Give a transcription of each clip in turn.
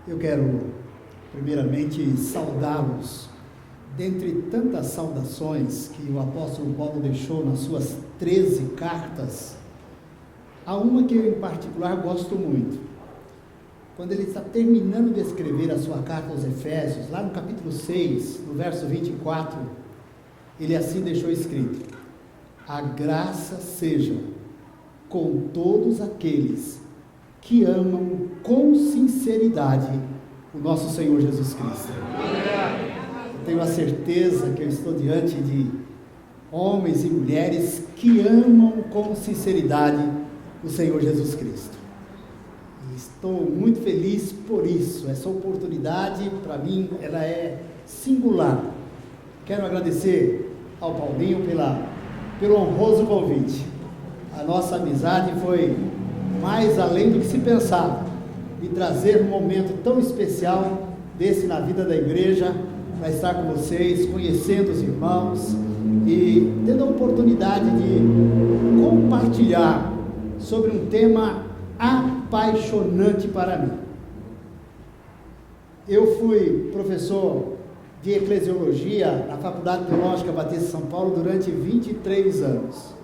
Eu quero, primeiramente, saudá-los. Dentre tantas saudações que o apóstolo Paulo deixou nas suas 13 cartas, há uma que eu, em particular, gosto muito. Quando ele está terminando de escrever a sua carta aos Efésios, lá no capítulo 6, no verso 24, ele assim deixou escrito: a graça seja com todos aqueles que amam com sinceridade o nosso Senhor Jesus Cristo. Eu tenho a certeza que eu estou diante de homens e mulheres que amam com sinceridade o Senhor Jesus Cristo. E estou muito feliz por isso. Essa oportunidade, para mim, ela é singular. Quero agradecer ao Paulinho pelo honroso convite. A nossa amizade foi mais além do que se pensava, de trazer um momento tão especial desse na vida da igreja, para estar com vocês, conhecendo os irmãos e tendo a oportunidade de compartilhar sobre um tema apaixonante para mim. Eu fui professor de eclesiologia na Faculdade Teológica Batista de São Paulo durante 23 anos.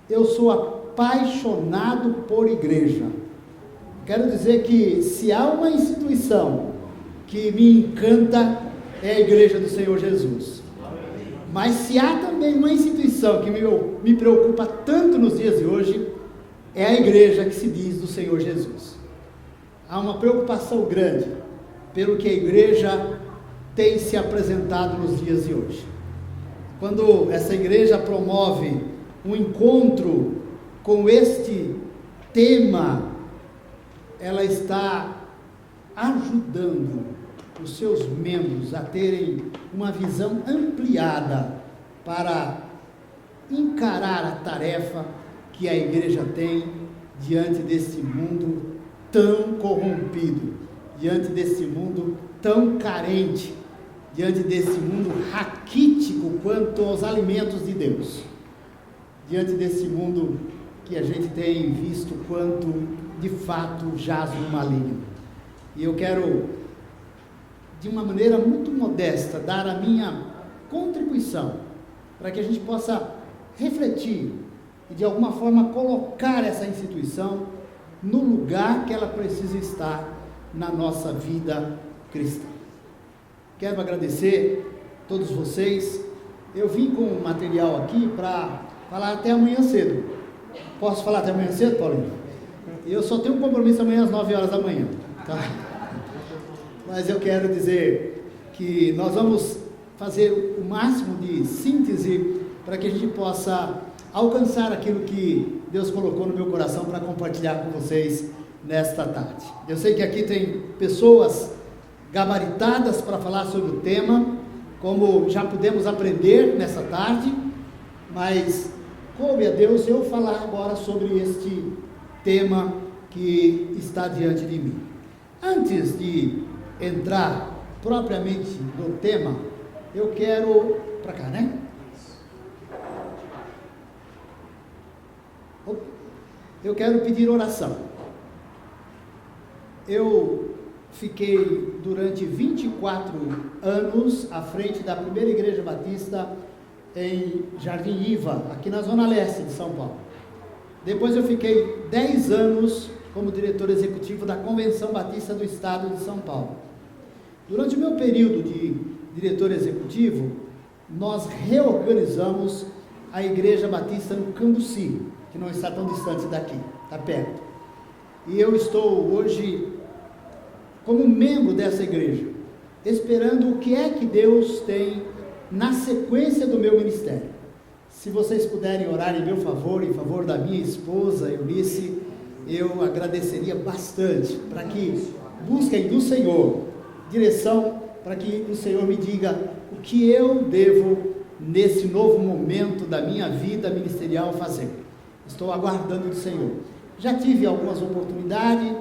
Eu sou apaixonado por igreja. Quero dizer que se há uma instituição que me encanta, é a Igreja do Senhor Jesus. Mas se há também uma instituição que me preocupa tanto nos dias de hoje, é a igreja que se diz do Senhor Jesus. Há uma preocupação grande pelo que a igreja tem se apresentado nos dias de hoje. Quando essa igreja promove um encontro com este tema, ela está ajudando os seus membros a terem uma visão ampliada para encarar a tarefa que a igreja tem diante desse mundo tão corrompido, diante desse mundo tão carente, diante desse mundo raquítico quanto aos alimentos de Deus, diante desse mundo que a gente tem visto quanto de fato jaz no maligno. E eu quero, de uma maneira muito modesta, dar a minha contribuição para que a gente possa refletir e de alguma forma colocar essa instituição no lugar que ela precisa estar na nossa vida cristã. Quero agradecer a todos vocês. Eu vim com um material aqui para falar até amanhã cedo. Posso falar até amanhã cedo, Paulinho? Eu só tenho um compromisso amanhã às 9 horas da manhã, tá? Mas eu quero dizer que nós vamos fazer o máximo de síntese para que a gente possa alcançar aquilo que Deus colocou no meu coração para compartilhar com vocês nesta tarde. Eu sei que aqui tem pessoas gabaritadas para falar sobre o tema, como já pudemos aprender nessa tarde, mas coube a Deus eu falar agora sobre este tema que está diante de mim. Antes de entrar propriamente no tema, eu quero, para cá, né? Eu quero pedir oração. Eu fiquei durante 24 anos à frente da primeira igreja batista em Jardim Iva, aqui na zona leste de São Paulo. Depois eu fiquei 10 anos como diretor executivo da Convenção Batista do Estado de São Paulo. Durante o meu período de diretor executivo, nós reorganizamos a Igreja Batista no Cambuci, que não está tão distante daqui, está perto. E eu estou hoje como membro dessa igreja, esperando o que é que Deus tem na sequência do meu ministério. Se vocês puderem orar em meu favor, em favor da minha esposa, Eunice, eu agradeceria bastante, para que busquem do Senhor direção, para que o Senhor me diga o que eu devo, nesse novo momento da minha vida ministerial, fazer. Estou aguardando do Senhor. Já tive algumas oportunidades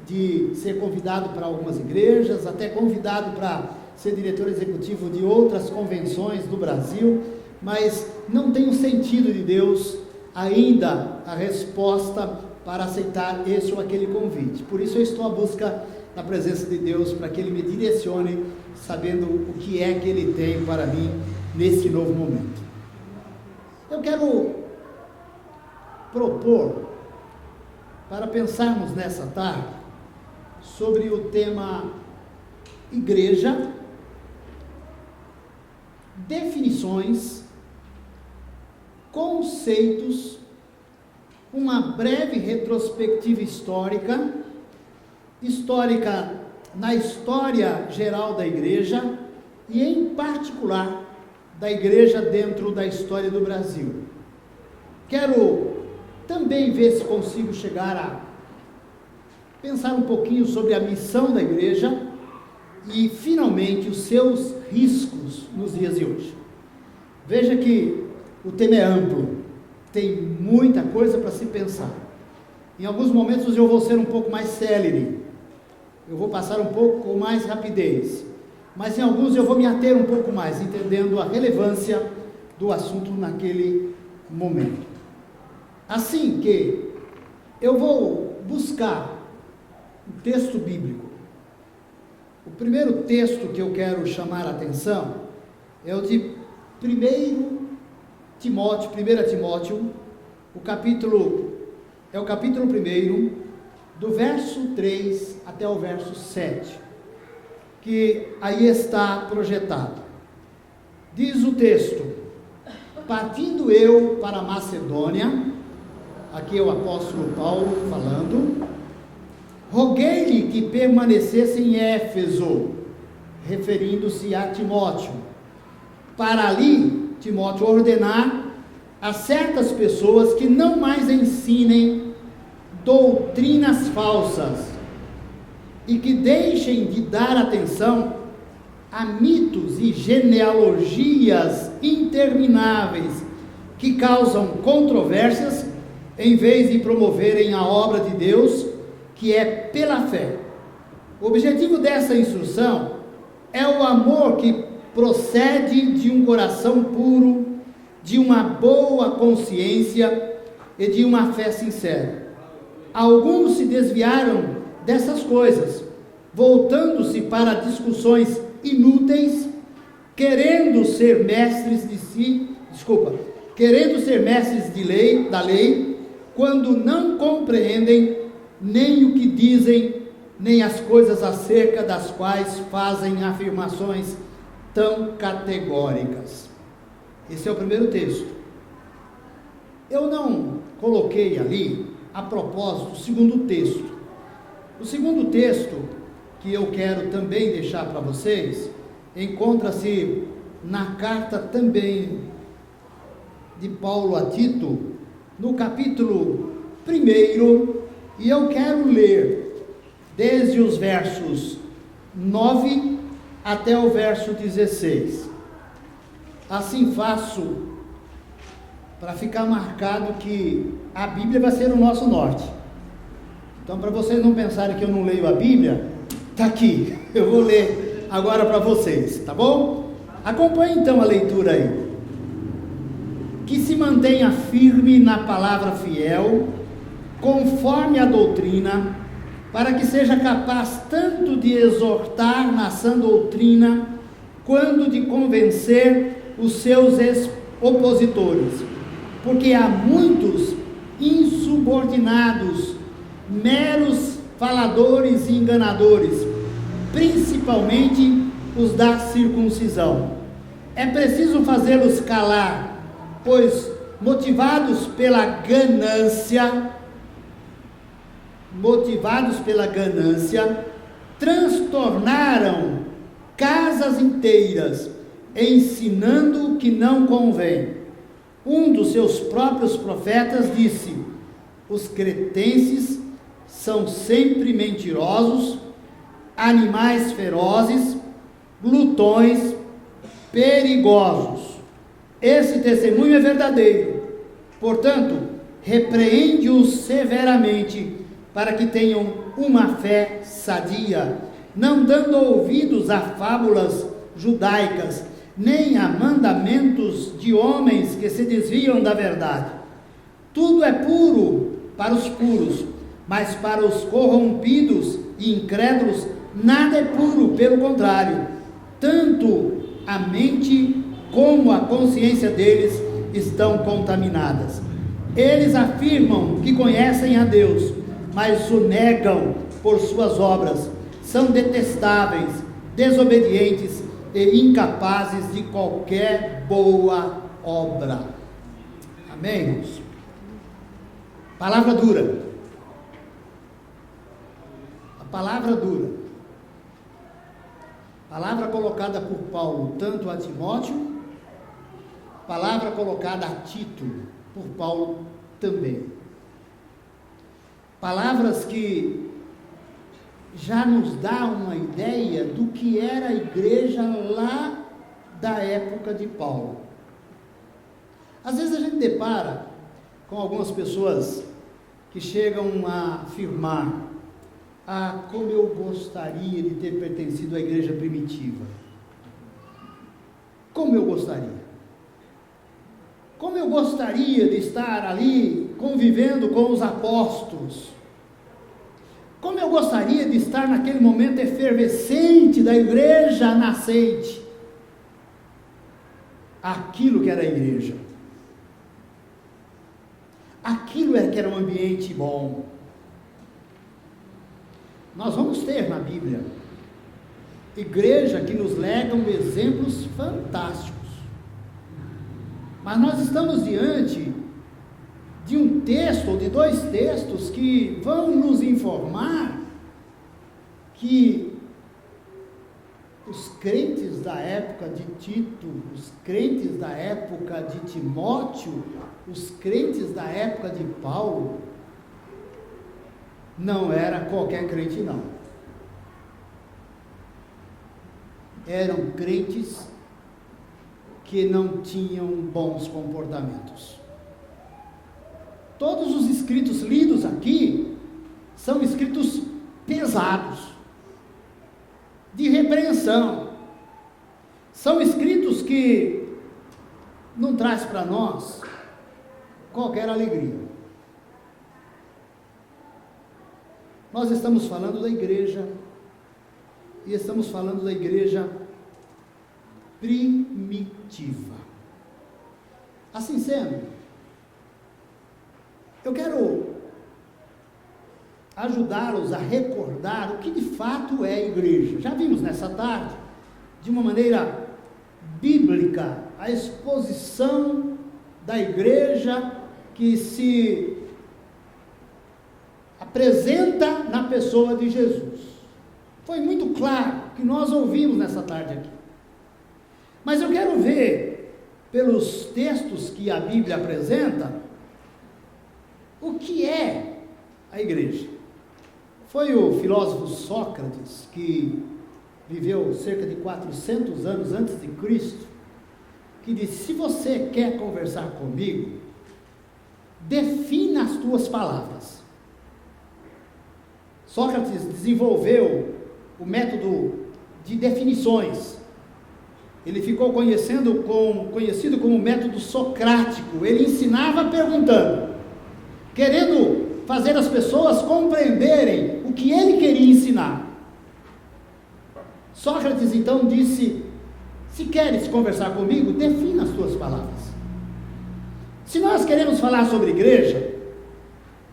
de ser convidado para algumas igrejas, até convidado para ser diretor executivo de outras convenções do Brasil, mas não tenho sentido de Deus ainda a resposta para aceitar esse ou aquele convite. Por isso eu estou à busca na presença de Deus, para que Ele me direcione, sabendo o que é que Ele tem para mim nesse novo momento. Eu quero propor, para pensarmos nessa tarde, sobre o tema igreja, definições, conceitos, uma breve retrospectiva histórica na história geral da igreja e em particular da igreja dentro da história do Brasil. Quero também ver se consigo chegar a pensar um pouquinho sobre a missão da igreja e, finalmente, os seus riscos nos dias de hoje. Veja que o tema é amplo, tem muita coisa para se pensar. Em alguns momentos eu vou ser um pouco mais célere, eu vou passar um pouco com mais rapidez, mas em alguns eu vou me ater um pouco mais, entendendo a relevância do assunto naquele momento. Assim que eu vou buscar um texto bíblico. O primeiro texto que eu quero chamar a atenção é o de 1 Timóteo, o capítulo 1, do verso 3 até o verso 7, que aí está projetado. Diz o texto: partindo eu para a Macedônia, aqui é o apóstolo Paulo falando, roguei-lhe que permanecesse em Éfeso, referindo-se a Timóteo, para ali, Timóteo, ordenar a certas pessoas que não mais ensinem doutrinas falsas e que deixem de dar atenção a mitos e genealogias intermináveis que causam controvérsias, em vez de promoverem a obra de Deus, que é pela fé. O objetivo dessa instrução é o amor que procede de um coração puro, de uma boa consciência e de uma fé sincera. Alguns se desviaram dessas coisas, voltando-se para discussões inúteis, querendo ser mestres da lei, quando não compreendem nem o que dizem, nem as coisas acerca das quais fazem afirmações tão categóricas. Esse é o primeiro texto. Eu não coloquei ali, a propósito, o segundo texto. O segundo texto que eu quero também deixar para vocês, encontra-se na carta também de Paulo a Tito, no capítulo 1, e eu quero ler desde os versos 9 até o verso 16. Assim faço para ficar marcado que a Bíblia vai ser o nosso norte. Então, para vocês não pensarem que eu não leio a Bíblia, está aqui, eu vou ler agora para vocês, tá bom? Acompanhe então a leitura aí. Que se mantenha firme na palavra fiel, conforme a doutrina, para que seja capaz tanto de exortar na sã doutrina, quanto de convencer os seus opositores, porque há muitos insubordinados, meros faladores e enganadores, principalmente os da circuncisão. É preciso fazê-los calar, pois motivados pela ganância, transtornaram casas inteiras, ensinando o que não convém. Um dos seus próprios profetas disse: os cretenses são sempre mentirosos, animais ferozes, glutões, perigosos. Esse testemunho é verdadeiro. Portanto, repreende-os severamente, para que tenham uma fé sadia, não dando ouvidos a fábulas judaicas, nem a mandamentos de homens que se desviam da verdade. Tudo é puro para os puros, mas para os corrompidos e incrédulos, nada é puro, pelo contrário, tanto a mente como a consciência deles estão contaminadas. Eles afirmam que conhecem a Deus, mas o negam por suas obras. São detestáveis, desobedientes e incapazes de qualquer boa obra. Amém, irmãos? Palavra dura. A palavra dura. Palavra colocada por Paulo tanto a Timóteo, palavra colocada a Tito por Paulo também. Palavras que já nos dá uma ideia do que era a igreja lá da época de Paulo. Às vezes a gente depara com algumas pessoas que chegam a afirmar: ah, como eu gostaria de ter pertencido à igreja primitiva. Como eu gostaria. Como eu gostaria de estar ali convivendo com os apóstolos. Como eu gostaria de estar naquele momento efervescente da igreja nascente. Aquilo que era a igreja. Aquilo que era um ambiente bom. Nós vamos ter na Bíblia igreja que nos legam exemplos fantásticos. Mas nós estamos diante de um texto, ou de dois textos, que vão nos informar que os crentes da época de Tito, os crentes da época de Timóteo, os crentes da época de Paulo, não era qualquer crente, não. Eram crentes que não tinham bons comportamentos. Todos os escritos lidos aqui são escritos pesados, de repreensão. São escritos que não traz para nós qualquer alegria. Nós estamos falando da igreja, e estamos falando da igreja primitiva. Assim sendo, eu quero ajudá-los a recordar o que de fato é a igreja. Já vimos nessa tarde, de uma maneira bíblica, a exposição da igreja que se apresenta na pessoa de Jesus. Foi muito claro que nós ouvimos nessa tarde aqui. Mas eu quero ver, pelos textos que a Bíblia apresenta, o que é a igreja. Foi o filósofo Sócrates, que viveu cerca de 400 anos antes de Cristo, que disse: se você quer conversar comigo, defina as tuas palavras. Sócrates desenvolveu o método de definições. Ele ficou conhecido como método socrático. Ele ensinava perguntando, querendo fazer as pessoas compreenderem o que ele queria ensinar. Sócrates então disse: se queres conversar comigo, defina as tuas palavras. Se nós queremos falar sobre igreja,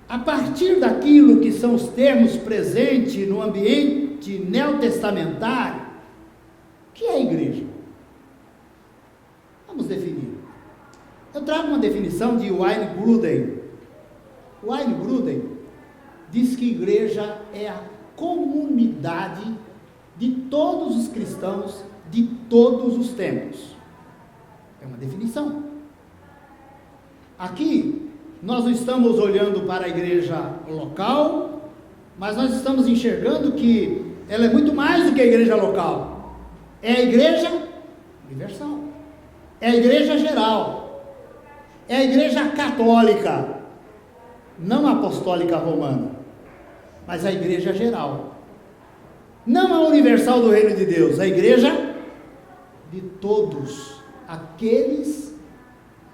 a partir daquilo que são os termos presentes no ambiente neotestamentário, o que é a igreja? Vamos definir. Eu trago uma definição de Wayne Grudem. Wayne Grudem diz que igreja é a comunidade de todos os cristãos de todos os tempos. É uma definição. Aqui, nós não estamos olhando para a igreja local, mas nós estamos enxergando que ela é muito mais do que a igreja local. É a igreja universal. É a igreja geral. É a igreja católica. Não a apostólica romana, mas a igreja geral. Não a universal do reino de Deus, a igreja de todos aqueles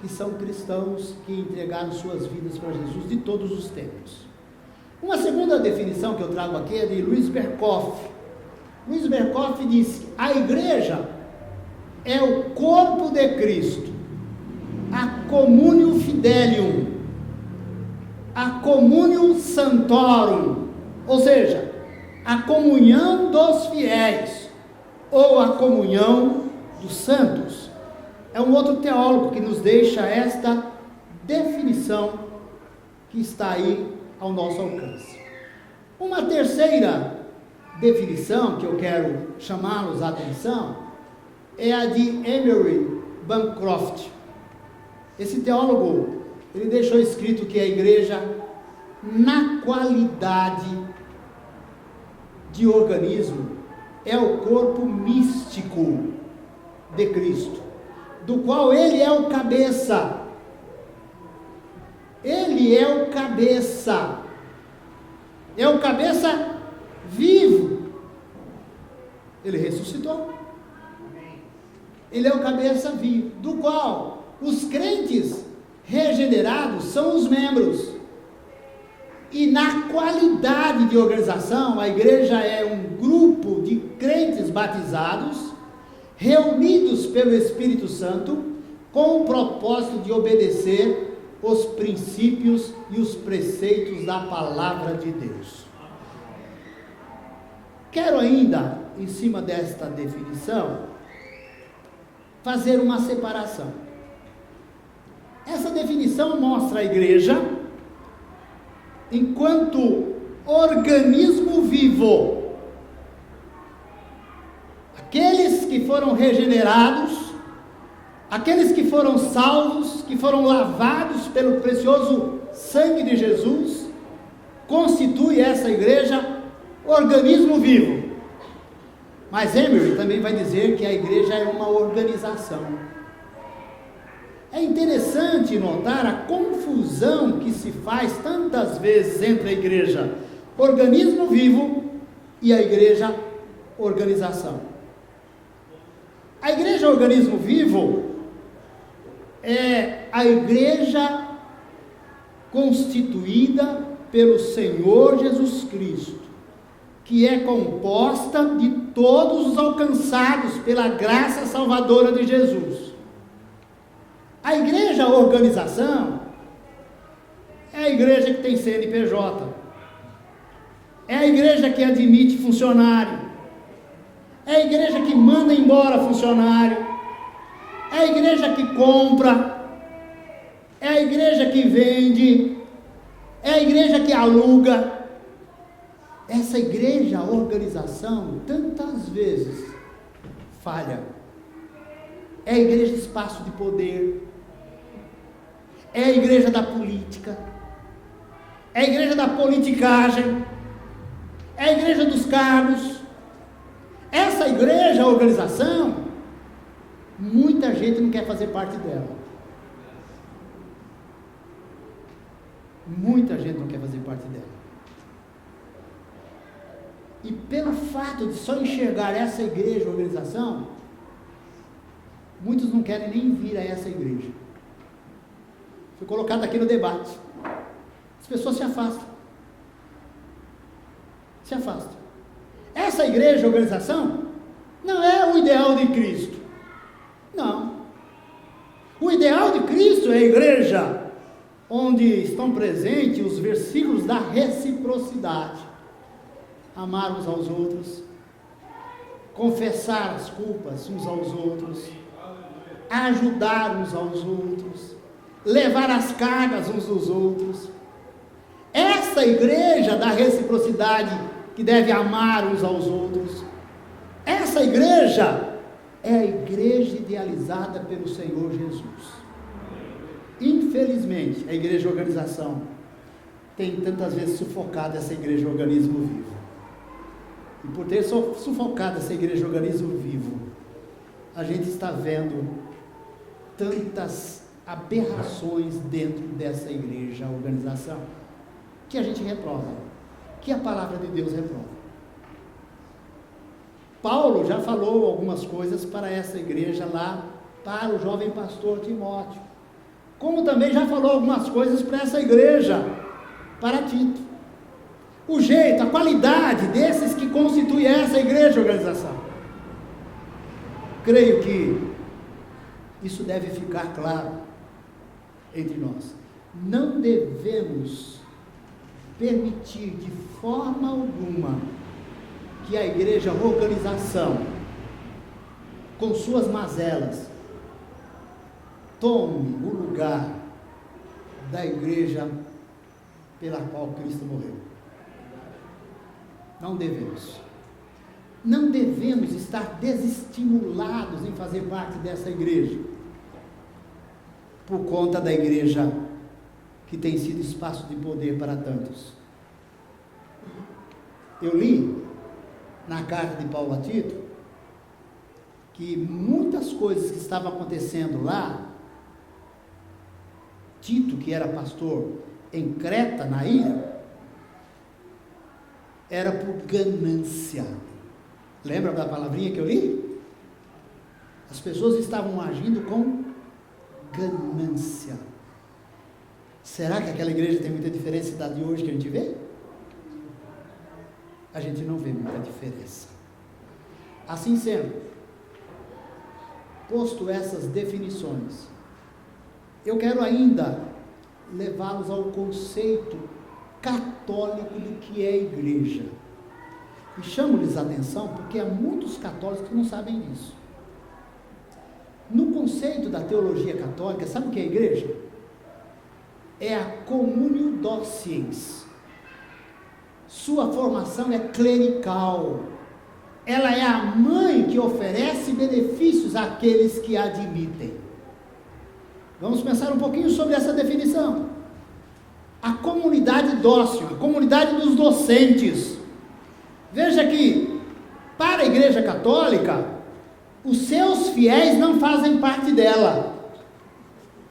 que são cristãos, que entregaram suas vidas para Jesus de todos os tempos. Uma segunda definição que eu trago aqui é de Louis Berkhoff. Louis Berkhoff diz: a igreja é o corpo de Cristo, a communio fidelium, a communio santorum, ou seja, a comunhão dos fiéis, ou a comunhão dos santos. É um outro teólogo que nos deixa esta definição que está aí ao nosso alcance. Uma terceira definição que eu quero chamá-los a atenção é a de Emery Bancroft. Esse teólogo, ele deixou escrito que a igreja, na qualidade de organismo, é o corpo místico de Cristo, do qual ele é o cabeça. Ele é o cabeça. É o cabeça vivo. Ele ressuscitou. Ele é o cabeça vivo, do qual os crentes regenerados são os membros. E na qualidade de organização, a igreja é um grupo de crentes batizados, reunidos pelo Espírito Santo, com o propósito de obedecer os princípios e os preceitos da palavra de Deus. Quero ainda, em cima desta definição, fazer uma separação. Essa definição mostra a igreja enquanto organismo vivo. Aqueles que foram regenerados, aqueles que foram salvos, que foram lavados pelo precioso sangue de Jesus, constitui essa igreja organismo vivo. Mas Emery também vai dizer que a igreja é uma organização. É interessante notar a confusão que se faz tantas vezes entre a igreja organismo vivo e a igreja organização. A igreja organismo vivo é a igreja constituída pelo Senhor Jesus Cristo, que é composta de todos os alcançados pela graça salvadora de Jesus. A igreja organização é a igreja que tem CNPJ, é a igreja que admite funcionário, é a igreja que manda embora funcionário, é a igreja que compra, é a igreja que vende, é a igreja que aluga. Essa igreja, organização, tantas vezes falha. É a igreja de espaço de poder, é a igreja da política, é a igreja da politicagem, é a igreja dos cargos. Essa igreja, organização, muita gente não quer fazer parte dela. Muita gente não quer fazer parte dela. E pelo fato de só enxergar essa igreja, organização, muitos não querem nem vir a essa igreja. Foi colocado aqui no debate. As pessoas se afastam. Se afastam. Essa igreja, organização, não é o ideal de Cristo. Não. O ideal de Cristo é a igreja onde estão presentes os versículos da reciprocidade. Amar uns aos outros, confessar as culpas uns aos outros, ajudar uns aos outros, levar as cargas uns dos outros. Essa igreja da reciprocidade que deve amar uns aos outros, essa igreja é a igreja idealizada pelo Senhor Jesus. Infelizmente, a igreja organização tem tantas vezes sufocado essa igreja organismo vivo. E por ter sufocado essa igreja organismo vivo, a gente está vendo tantas aberrações dentro dessa igreja organização, que a gente reprova, que a palavra de Deus reprova. Paulo já falou algumas coisas para essa igreja lá, para o jovem pastor Timóteo, como também já falou algumas coisas para essa igreja, para Tito. o jeito, a qualidade desses que constituem essa igreja organização. Creio que isso deve ficar claro entre nós. Não devemos permitir de forma alguma que a igreja organização, com suas mazelas, tome o lugar da igreja pela qual Cristo morreu. Não devemos. Não devemos estar desestimulados em fazer parte dessa igreja, por conta da igreja que tem sido espaço de poder para tantos. Eu li na carta de Paulo a Tito que muitas coisas que estavam acontecendo lá, Tito, que era pastor em Creta, na ilha, era por ganância. Lembra da palavrinha que eu li? As pessoas estavam agindo com ganância. Será que aquela igreja tem muita diferença da de hoje que a gente vê? A gente não vê muita diferença. Assim sendo, posto essas definições, eu quero ainda levá-los ao conceito católico do que é igreja. E chamo-lhes a atenção porque há muitos católicos que não sabem disso. No conceito da teologia católica, sabe o que é igreja? É a communio dociens. Sua formação é clerical. Ela é a mãe que oferece benefícios àqueles que a admitem. Vamos pensar um pouquinho sobre essa definição. A comunidade dócil, a comunidade dos docentes. Veja que, para a Igreja Católica, os seus fiéis não fazem parte dela.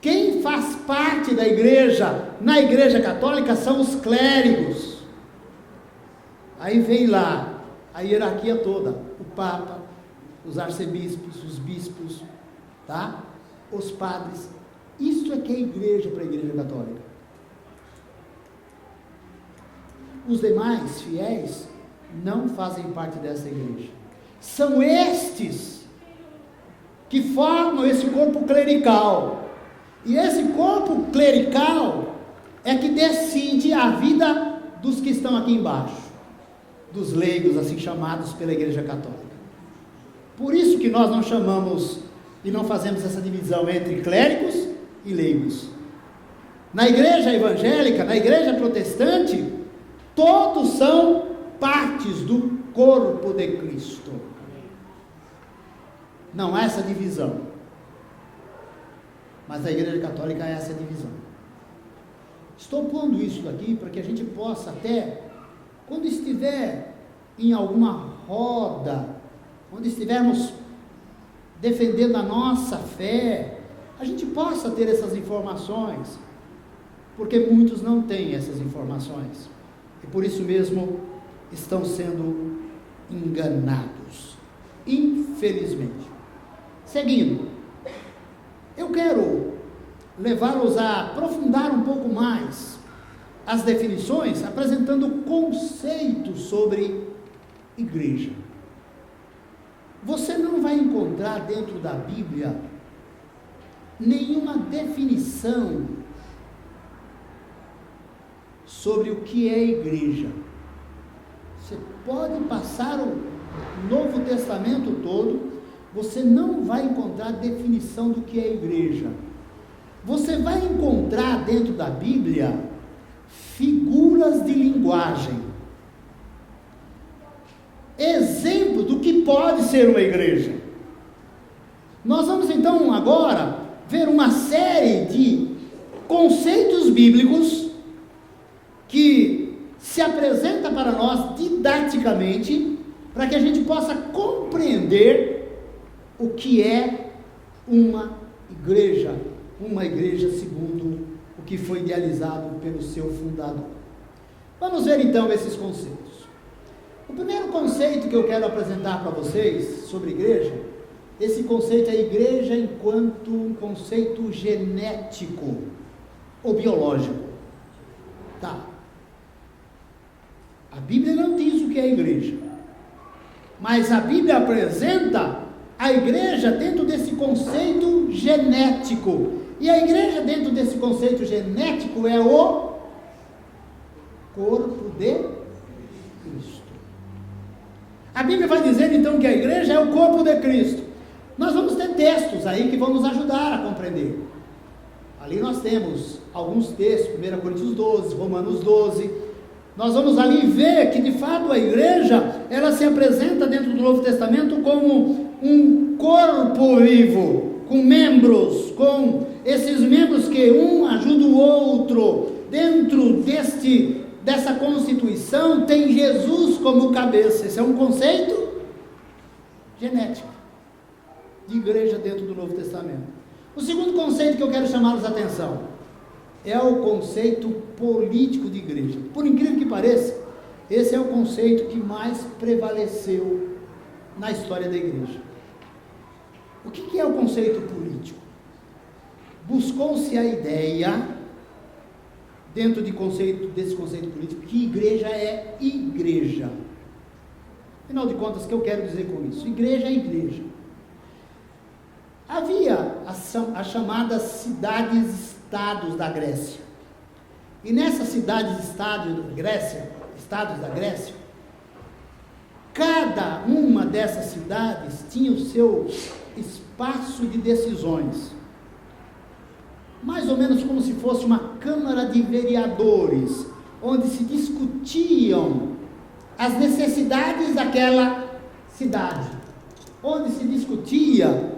Quem faz parte da igreja, na Igreja Católica, são os clérigos. Aí vem lá a hierarquia toda, o Papa, os arcebispos, os bispos, tá? Os padres. Isso é que é igreja para a Igreja Católica. Os demais fiéis não fazem parte dessa igreja. São estes que formam esse corpo clerical. E esse corpo clerical é que decide a vida dos que estão aqui embaixo, dos leigos, assim chamados pela Igreja Católica. Por isso que nós não chamamos e não fazemos essa divisão entre clérigos e leigos. Na igreja evangélica, na igreja protestante, todos são partes do corpo de Cristo. Não há essa divisão. Mas a Igreja Católica há essa divisão. Estou pondo isso aqui para que a gente possa até, quando estiver em alguma roda, quando estivermos defendendo a nossa fé, a gente possa ter essas informações, porque muitos não têm essas informações, e por isso mesmo estão sendo enganados, infelizmente. Seguindo, eu quero levá-los a aprofundar um pouco mais as definições, apresentando conceitos sobre igreja. Você não vai encontrar dentro da Bíblia nenhuma definição sobre o que é igreja. Você pode passar o Novo Testamento todo, você não vai encontrar definição do que é igreja. Você vai encontrar dentro da Bíblia figuras de linguagem, exemplo do que pode ser uma igreja. Nós vamos então agora ver uma série de conceitos bíblicos que se apresenta para nós didaticamente, para que a gente possa compreender o que é uma igreja segundo o que foi idealizado pelo seu fundador. Vamos ver então esses conceitos. O primeiro conceito que eu quero apresentar para vocês sobre igreja, esse conceito é igreja enquanto um conceito genético ou biológico. Tá. a igreja. Mas a Bíblia apresenta a igreja dentro desse conceito genético. E a igreja dentro desse conceito genético é o corpo de Cristo. A Bíblia vai dizer então que a igreja é o corpo de Cristo. Nós vamos ter textos aí que vão nos ajudar a compreender. Ali nós temos alguns textos, 1 Coríntios 12, Romanos 12. Nós vamos ali ver que de fato a igreja, ela se apresenta dentro do Novo Testamento como um corpo vivo, com membros, com esses membros que um ajuda o outro. Dentro dessa constituição tem Jesus como cabeça. Esse é um conceito genético de igreja dentro do Novo Testamento. O segundo conceito que eu quero chamá-los a atenção é o conceito político de igreja. Por incrível que pareça, esse é o conceito que mais prevaleceu na história da igreja. O que é o conceito político? Buscou-se a ideia, dentro desse conceito político, que igreja é igreja. Afinal de contas, o que eu quero dizer com isso? Igreja é igreja. Havia as chamadas cidades-estados da Grécia. E nessas cidades-estados da Grécia, cada uma dessas cidades tinha o seu espaço de decisões. Mais ou menos como se fosse uma câmara de vereadores, onde se discutiam as necessidades daquela cidade, onde se discutia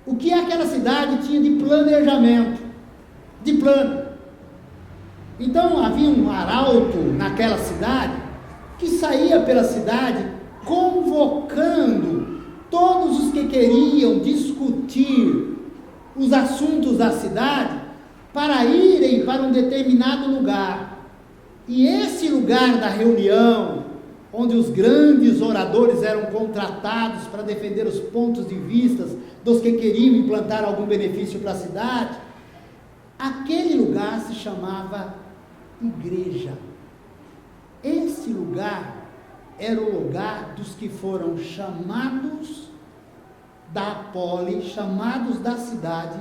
o que aquela cidade tinha de planejamento, de plano. Então havia um arauto naquela cidade, que saía pela cidade, convocando todos os que queriam discutir os assuntos da cidade, para irem para um determinado lugar. E esse lugar da reunião, onde os grandes oradores eram contratados para defender os pontos de vista dos que queriam implantar algum benefício para a cidade, aquele lugar se chamava igreja. Esse lugar era o lugar dos que foram chamados da poli, chamados da cidade,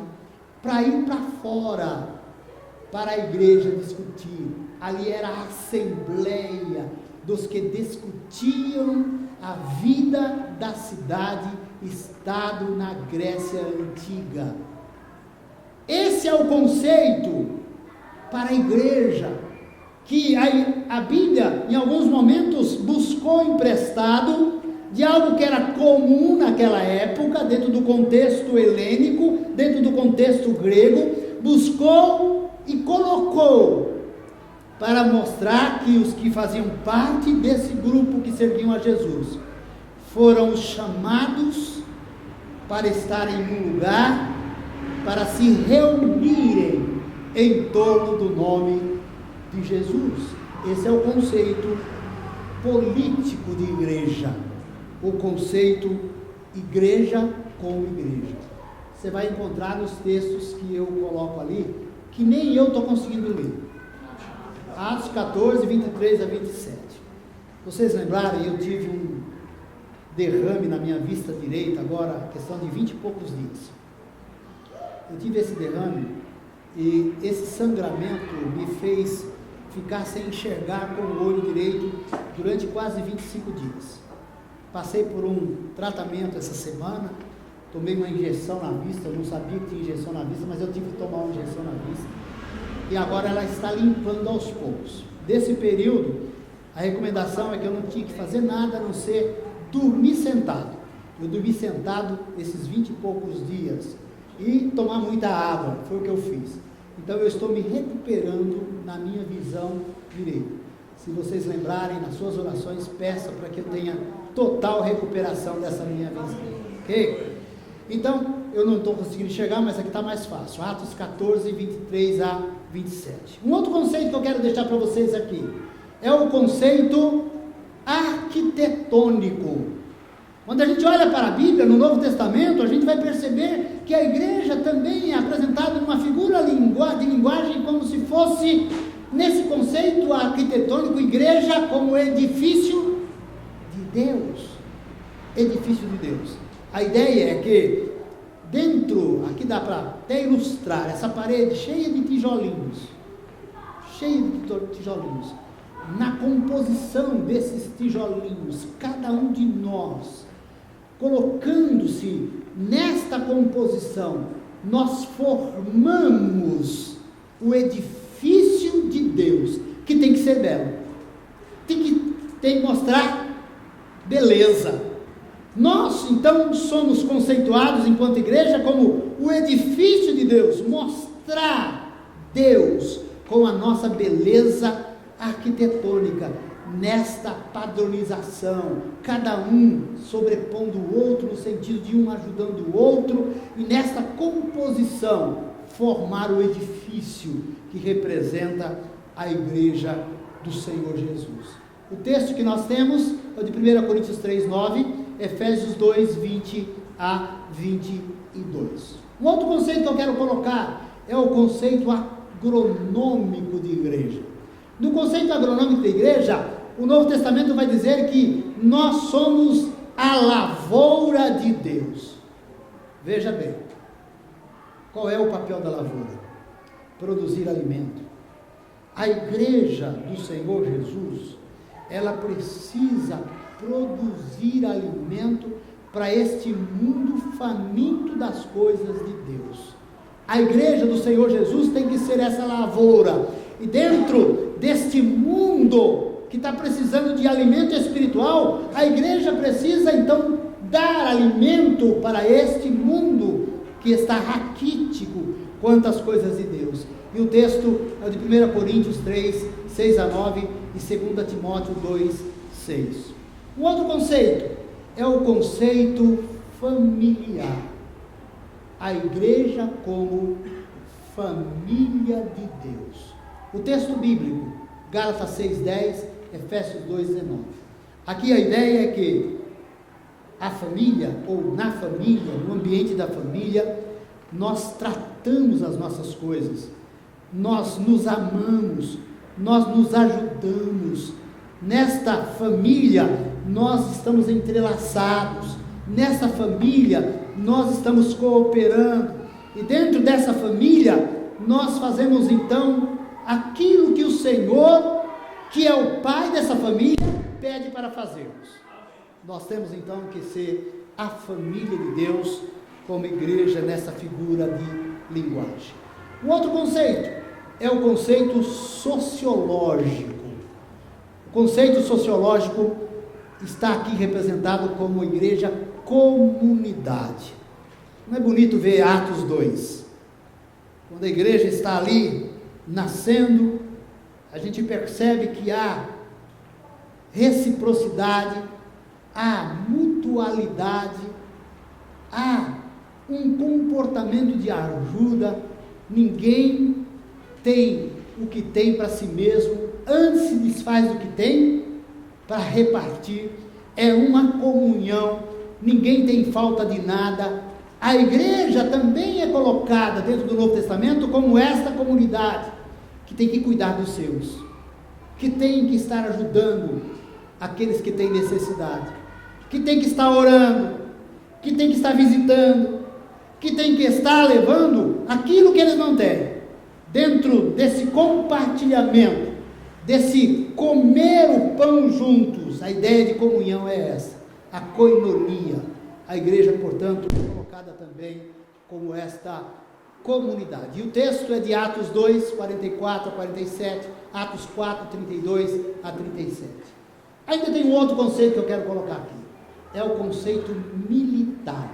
para ir para fora, para a igreja discutir. Ali era a assembleia dos que discutiam a vida da cidade-estado na Grécia Antiga. Esse é o conceito para a igreja, que a Bíblia, em alguns momentos, buscou emprestado de algo que era comum naquela época, dentro do contexto helênico, dentro do contexto grego, buscou e colocou para mostrar que os que faziam parte desse grupo que serviam a Jesus foram os chamados para estarem num lugar, para se reunirem em torno do nome de Jesus. Esse é o conceito político de igreja, o conceito igreja como igreja. Você vai encontrar nos textos que eu coloco ali, que nem eu estou conseguindo ler. Atos 14, 23 a 27. Vocês lembrarem, eu tive um derrame na minha vista direita agora, questão de 20 e poucos dias. Eu tive esse derrame e esse sangramento me fez ficar sem enxergar com o olho direito durante quase 25 dias. Passei por um tratamento essa semana, tomei uma injeção na vista, eu não sabia que tinha injeção na vista, mas eu tive que tomar uma injeção na vista. E agora ela está limpando aos poucos. Desse período, a recomendação é que eu não tinha que fazer nada a não ser dormir sentado. Eu dormi sentado esses 20 e poucos dias e tomar muita água, foi o que eu fiz. Então eu estou me recuperando na minha visão direita. Se vocês lembrarem, nas suas orações, peça para que eu tenha total recuperação dessa minha visão. Ok? Então, eu não estou conseguindo enxergar, mas aqui está mais fácil. Atos 14, 23 a 27. Um outro conceito que eu quero deixar para vocês aqui é o conceito arquitetônico. Quando a gente olha para a Bíblia, no Novo Testamento, a gente vai perceber que a igreja também é apresentada numa figura de linguagem como se fosse nesse conceito arquitetônico, igreja como edifício de Deus. Edifício de Deus. A ideia é que dentro, aqui dá para até ilustrar, essa parede cheia de tijolinhos, na composição desses tijolinhos, cada um de nós, colocando-se nesta composição, nós formamos o edifício de Deus, que tem que ser belo, tem que mostrar beleza. Nós, então, somos conceituados enquanto igreja como o edifício de Deus, mostrar Deus com a nossa beleza arquitetônica, nesta padronização, cada um sobrepondo o outro, no sentido de um ajudando o outro, e nesta composição, formar o edifício que representa a igreja do Senhor Jesus. O texto que nós temos é o de 1 Coríntios 3:9, Efésios 2:20 a 22. Um outro conceito que eu quero colocar é o conceito agronômico de igreja. No conceito agronômico de igreja, o Novo Testamento vai dizer que nós somos a lavoura de Deus. Veja bem, qual é o papel da lavoura? Produzir alimento. A igreja do Senhor Jesus, ela precisa produzir alimento para este mundo faminto das coisas de Deus. A igreja do Senhor Jesus tem que ser essa lavoura, e dentro deste mundo que está precisando de alimento espiritual, a igreja precisa então dar alimento para este mundo que está raquítico quanto às coisas de Deus. E o texto é o de 1 Coríntios 3, 6 a 9 e 2 Timóteo 2, 6. Um outro conceito é o conceito familiar. A igreja como família de Deus. O texto bíblico, Gálatas 6:10, Efésios 2:19. Aqui a ideia é que a família, ou na família, no ambiente da família, nós tratamos as nossas coisas, nós nos amamos, nós nos ajudamos. Nesta família, nós estamos entrelaçados. Nessa família, nós estamos cooperando. E dentro dessa família, nós fazemos então aquilo que o Senhor, que é o Pai dessa família, pede para fazermos. Nós temos então que ser a família de Deus como igreja nessa figura de linguagem. Um outro conceito é o conceito sociológico. O conceito sociológico está aqui representado como igreja comunidade. Não é bonito ver Atos 2? Quando a igreja está ali nascendo, a gente percebe que há reciprocidade, há mutualidade, há um comportamento de ajuda. Ninguém tem o que tem para si mesmo, antes se desfaz do que tem para repartir. É uma comunhão, ninguém tem falta de nada. A igreja também é colocada dentro do Novo Testamento como esta comunidade que tem que cuidar dos seus, que tem que estar ajudando aqueles que têm necessidade, que tem que estar orando, que tem que estar visitando, que tem que estar levando aquilo que eles não têm. Dentro desse compartilhamento, desse comer o pão juntos, a ideia de comunhão é essa, a koinonia. A igreja, portanto, é colocada também como esta comunidade. E o texto é de Atos 2, 44 a 47, Atos 4, 32 a 37. Ainda tem um outro conceito que eu quero colocar aqui, é o conceito militar.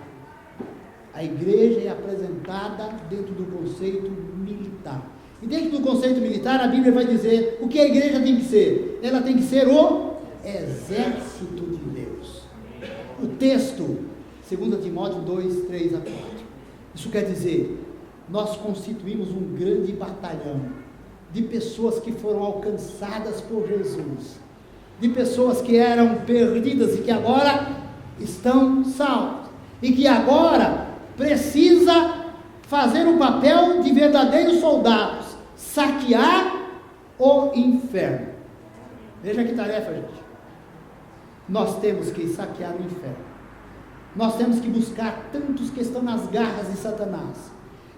A igreja é apresentada dentro do conceito militar. E dentro do conceito militar, a Bíblia vai dizer o que a igreja tem que ser. Ela tem que ser o exército de Deus. O texto, 2 Timóteo 2, 3 a 4. Isso quer dizer, nós constituímos um grande batalhão de pessoas que foram alcançadas por Jesus, de pessoas que eram perdidas e que agora estão salvas, e que agora precisa fazer um papel de verdadeiros soldados, saquear o inferno. Veja que tarefa, gente. Nós temos que saquear o inferno. Nós temos que buscar tantos que estão nas garras de Satanás.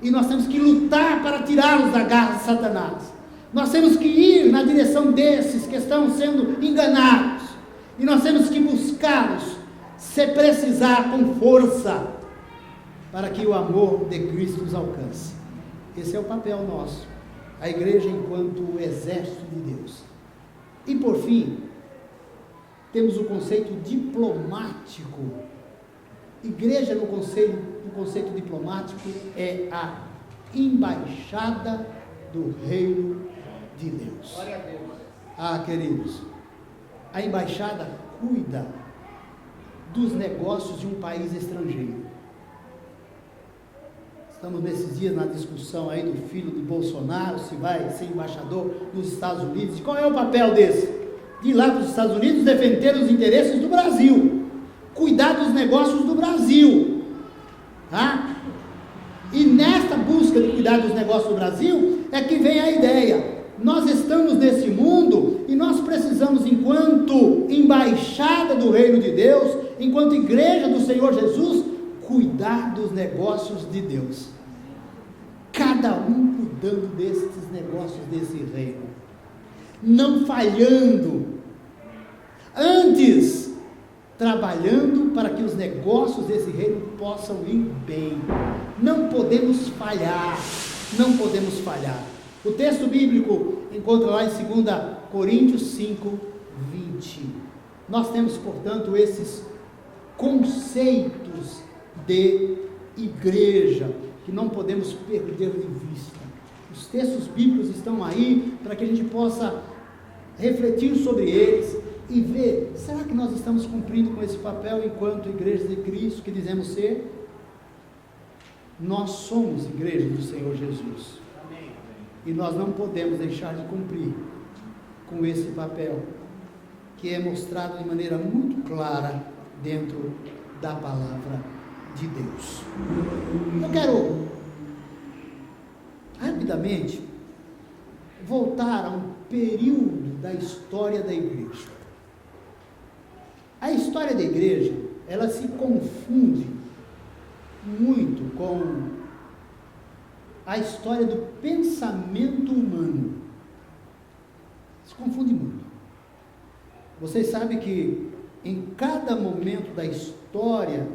E nós temos que lutar para tirá-los da garra de Satanás. Nós temos que ir na direção desses que estão sendo enganados. E nós temos que buscá-los, se precisar, com força, para que o amor de Cristo os alcance. Esse é o papel nosso, a igreja enquanto o exército de Deus. E por fim, temos o conceito diplomático. Igreja no conceito diplomático é a embaixada do reino de Deus. Glória a Deus. Ah, queridos, a embaixada cuida dos negócios de um país estrangeiro. Estamos nesses dias na discussão aí do filho de Bolsonaro, se vai ser embaixador nos Estados Unidos. E qual é o papel desse? De ir lá para os Estados Unidos defender os interesses do Brasil, cuidar dos negócios do Brasil. Tá? E nesta busca de cuidar dos negócios do Brasil é que vem a ideia. Nós estamos nesse mundo e nós precisamos, enquanto embaixada do reino de Deus, enquanto igreja do Senhor Jesus, cuidar dos negócios de Deus. Cada um cuidando destes negócios desse reino, não falhando, antes trabalhando para que os negócios desse reino possam ir bem. Não podemos falhar, não podemos falhar. O texto bíblico encontra lá em 2 Coríntios 5, 20. Nós temos, portanto, esses conceitos de igreja que não podemos perder de vista. Os textos bíblicos estão aí para que a gente possa refletir sobre eles e ver, será que nós estamos cumprindo com esse papel enquanto igreja de Cristo que dizemos ser? Nós somos igreja do Senhor Jesus. Amém. E nós não podemos deixar de cumprir com esse papel que é mostrado de maneira muito clara dentro da palavra de Deus. Eu quero rapidamente voltar a um período da história da igreja. A história da igreja, ela se confunde muito com a história do pensamento humano. Se confunde muito. Vocês sabem que em cada momento da história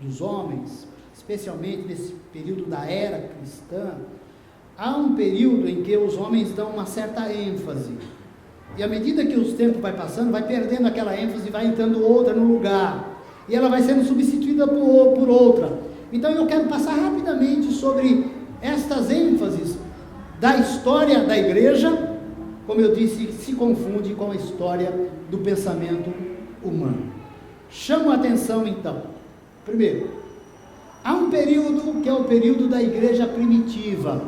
dos homens, especialmente nesse período da era cristã, há um período em que os homens dão uma certa ênfase. E à medida que os tempos vai passando, vai perdendo aquela ênfase e vai entrando outra no lugar. E ela vai sendo substituída por outra. Então eu quero passar rapidamente sobre estas ênfases da história da igreja, como eu disse, se confunde com a história do pensamento humano. Chamo a atenção então. Primeiro, há um período que é o período da igreja primitiva.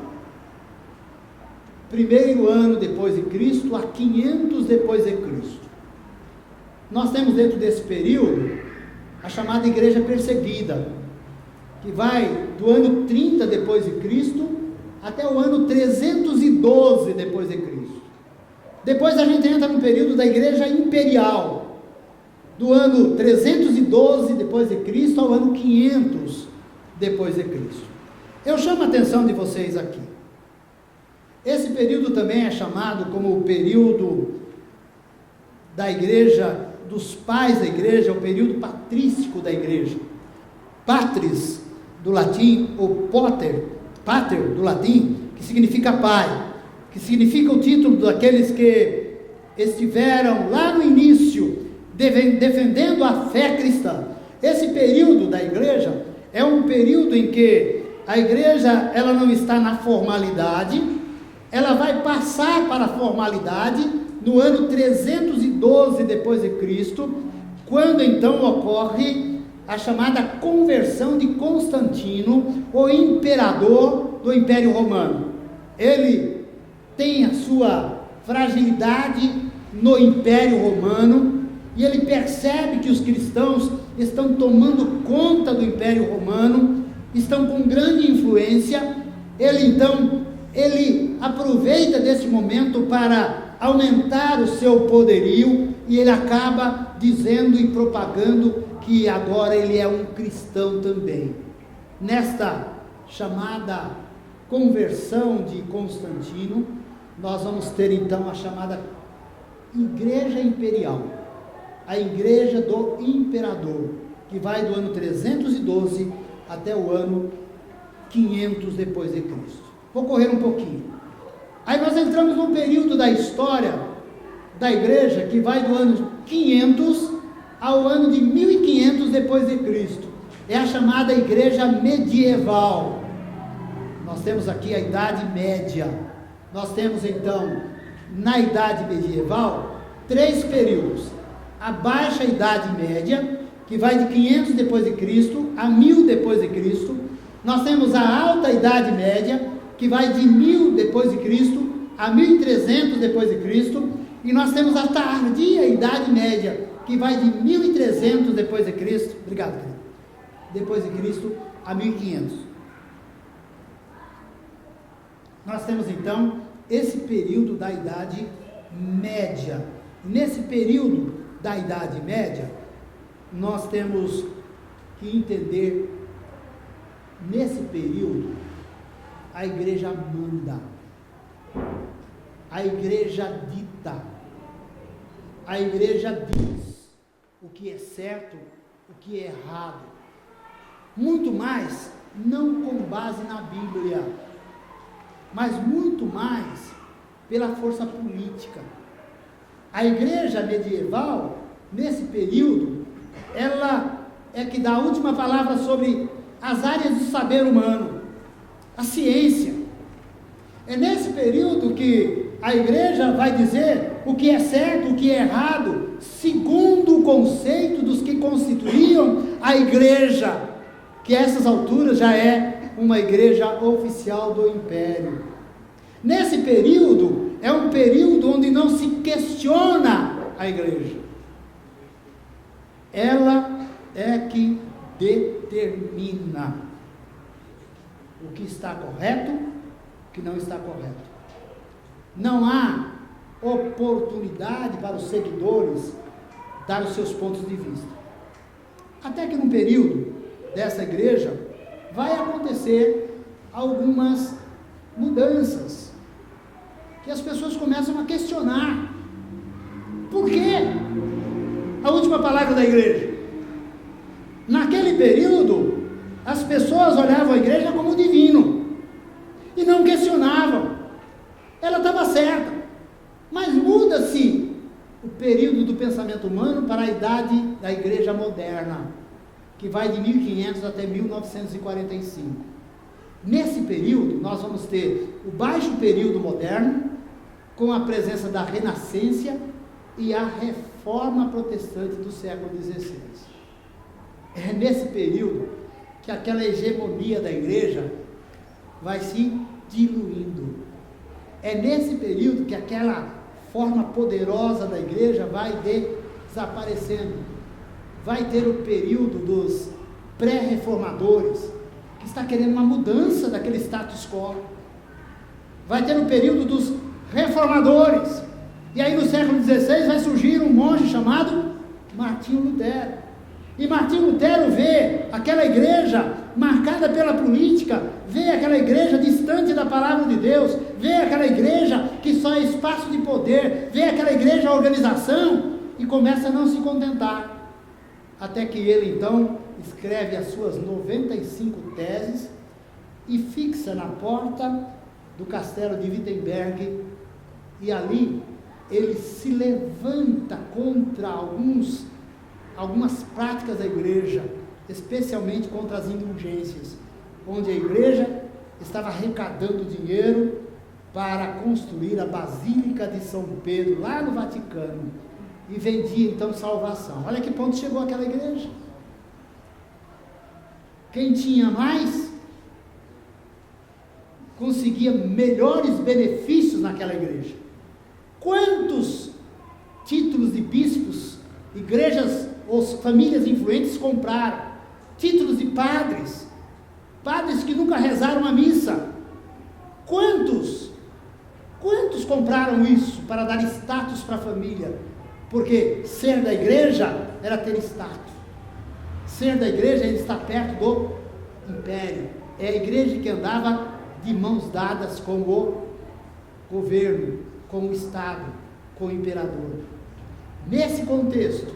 Primeiro ano depois de Cristo a 500 depois de Cristo. Nós temos dentro desse período a chamada igreja perseguida, que vai do ano 30 depois de Cristo até o ano 312 depois de Cristo. Depois a gente entra no período da igreja imperial, do ano 312 depois de Cristo ao ano 500 depois de Cristo. Eu chamo a atenção de vocês aqui. Esse período também é chamado como o período da igreja, dos pais da igreja, o período patrístico da igreja. Patris, do latim, ou pater, do latim, que significa pai, que significa o título daqueles que estiveram lá no início, defendendo a fé cristã. Esse período da igreja é um período em que a igreja, ela não está na formalidade, ela vai passar para a formalidade no ano 312 depois de Cristo, quando então ocorre a chamada conversão de Constantino, o imperador do Império Romano. Ele tem a sua fragilidade no Império Romano, e ele percebe que os cristãos estão tomando conta do Império Romano, estão com grande influência. Ele aproveita desse momento para aumentar o seu poderio e ele acaba dizendo e propagando que agora ele é um cristão também. Nesta chamada conversão de Constantino, nós vamos ter então a chamada Igreja Imperial, a Igreja do Imperador, que vai do ano 312 até o ano 500 depois de Cristo. Vou correr um pouquinho. Aí nós entramos num período da história da igreja que vai do ano 500 ao ano de 1500 depois de Cristo. É a chamada Igreja Medieval. Nós temos aqui a Idade Média. Nós temos então, na Idade Medieval, 3 períodos. A Baixa Idade Média, que vai de 500 depois de Cristo a 1000 depois de Cristo. Nós temos a Alta Idade Média, que vai de 1000 depois de Cristo a 1300 depois de Cristo. E nós temos a Tardia Idade Média, que vai de 1300 depois de Cristo, obrigado, querido, depois de Cristo a 1500. Nós temos então esse período da Idade Média. Nesse período da Idade Média, nós temos que entender, nesse período, a igreja manda, a igreja dita, a igreja diz o que é certo, o que é errado, muito mais, não com base na Bíblia, mas muito mais pela força política. A igreja medieval, nesse período, ela é que dá a última palavra sobre as áreas do saber humano, a ciência. É nesse período que a igreja vai dizer o que é certo, o que é errado, segundo o conceito dos que constituíam a igreja, que a essas alturas já é uma igreja oficial do império. Nesse período, é um período onde não se questiona a igreja. Ela é que determina o que está correto, o que não está correto. Não há oportunidade para os seguidores dar os seus pontos de vista. Até que num período dessa igreja vai acontecer algumas mudanças, que as pessoas começam a questionar. Por quê? A última palavra da igreja. Naquele período, as pessoas olhavam a igreja como divino e não questionavam. Ela estava certa, mas muda-se o período do pensamento humano para a idade da igreja moderna, que vai de 1500 até 1945. Nesse período, nós vamos ter o baixo período moderno, com a presença da Renascença e a Reforma Protestante do século XVI. É nesse período que aquela hegemonia da igreja vai se diluindo. É nesse período que aquela forma poderosa da igreja vai desaparecendo. Vai ter o período dos pré-reformadores, que está querendo uma mudança daquele status quo. Vai ter o período dos reformadores. E aí no século XVI vai surgir um monge chamado Martinho Lutero. E Martinho Lutero vê aquela igreja marcada pela política, vê aquela igreja distante da palavra de Deus, vê aquela igreja que só é espaço de poder, vê aquela igreja organização e começa a não se contentar. Até que ele então escreve as suas 95 teses e fixa na porta do castelo de Wittenberg, e ali ele se levanta contra algumas práticas da igreja, especialmente contra as indulgências, onde a igreja estava arrecadando dinheiro para construir a Basílica de São Pedro, lá no Vaticano, e vendia então salvação. Olha que ponto chegou aquela igreja. Quem tinha mais, conseguia melhores benefícios naquela igreja. Quantos títulos de bispos, igrejas ou famílias influentes compraram? Títulos de padres que nunca rezaram a missa. Quantos Quantos compraram isso para dar status para a família? Porque ser da igreja era ter status. Ser da igreja é estar perto do império. É a igreja que andava de mãos dadas com o governo, com o Estado, com o imperador. Nesse contexto,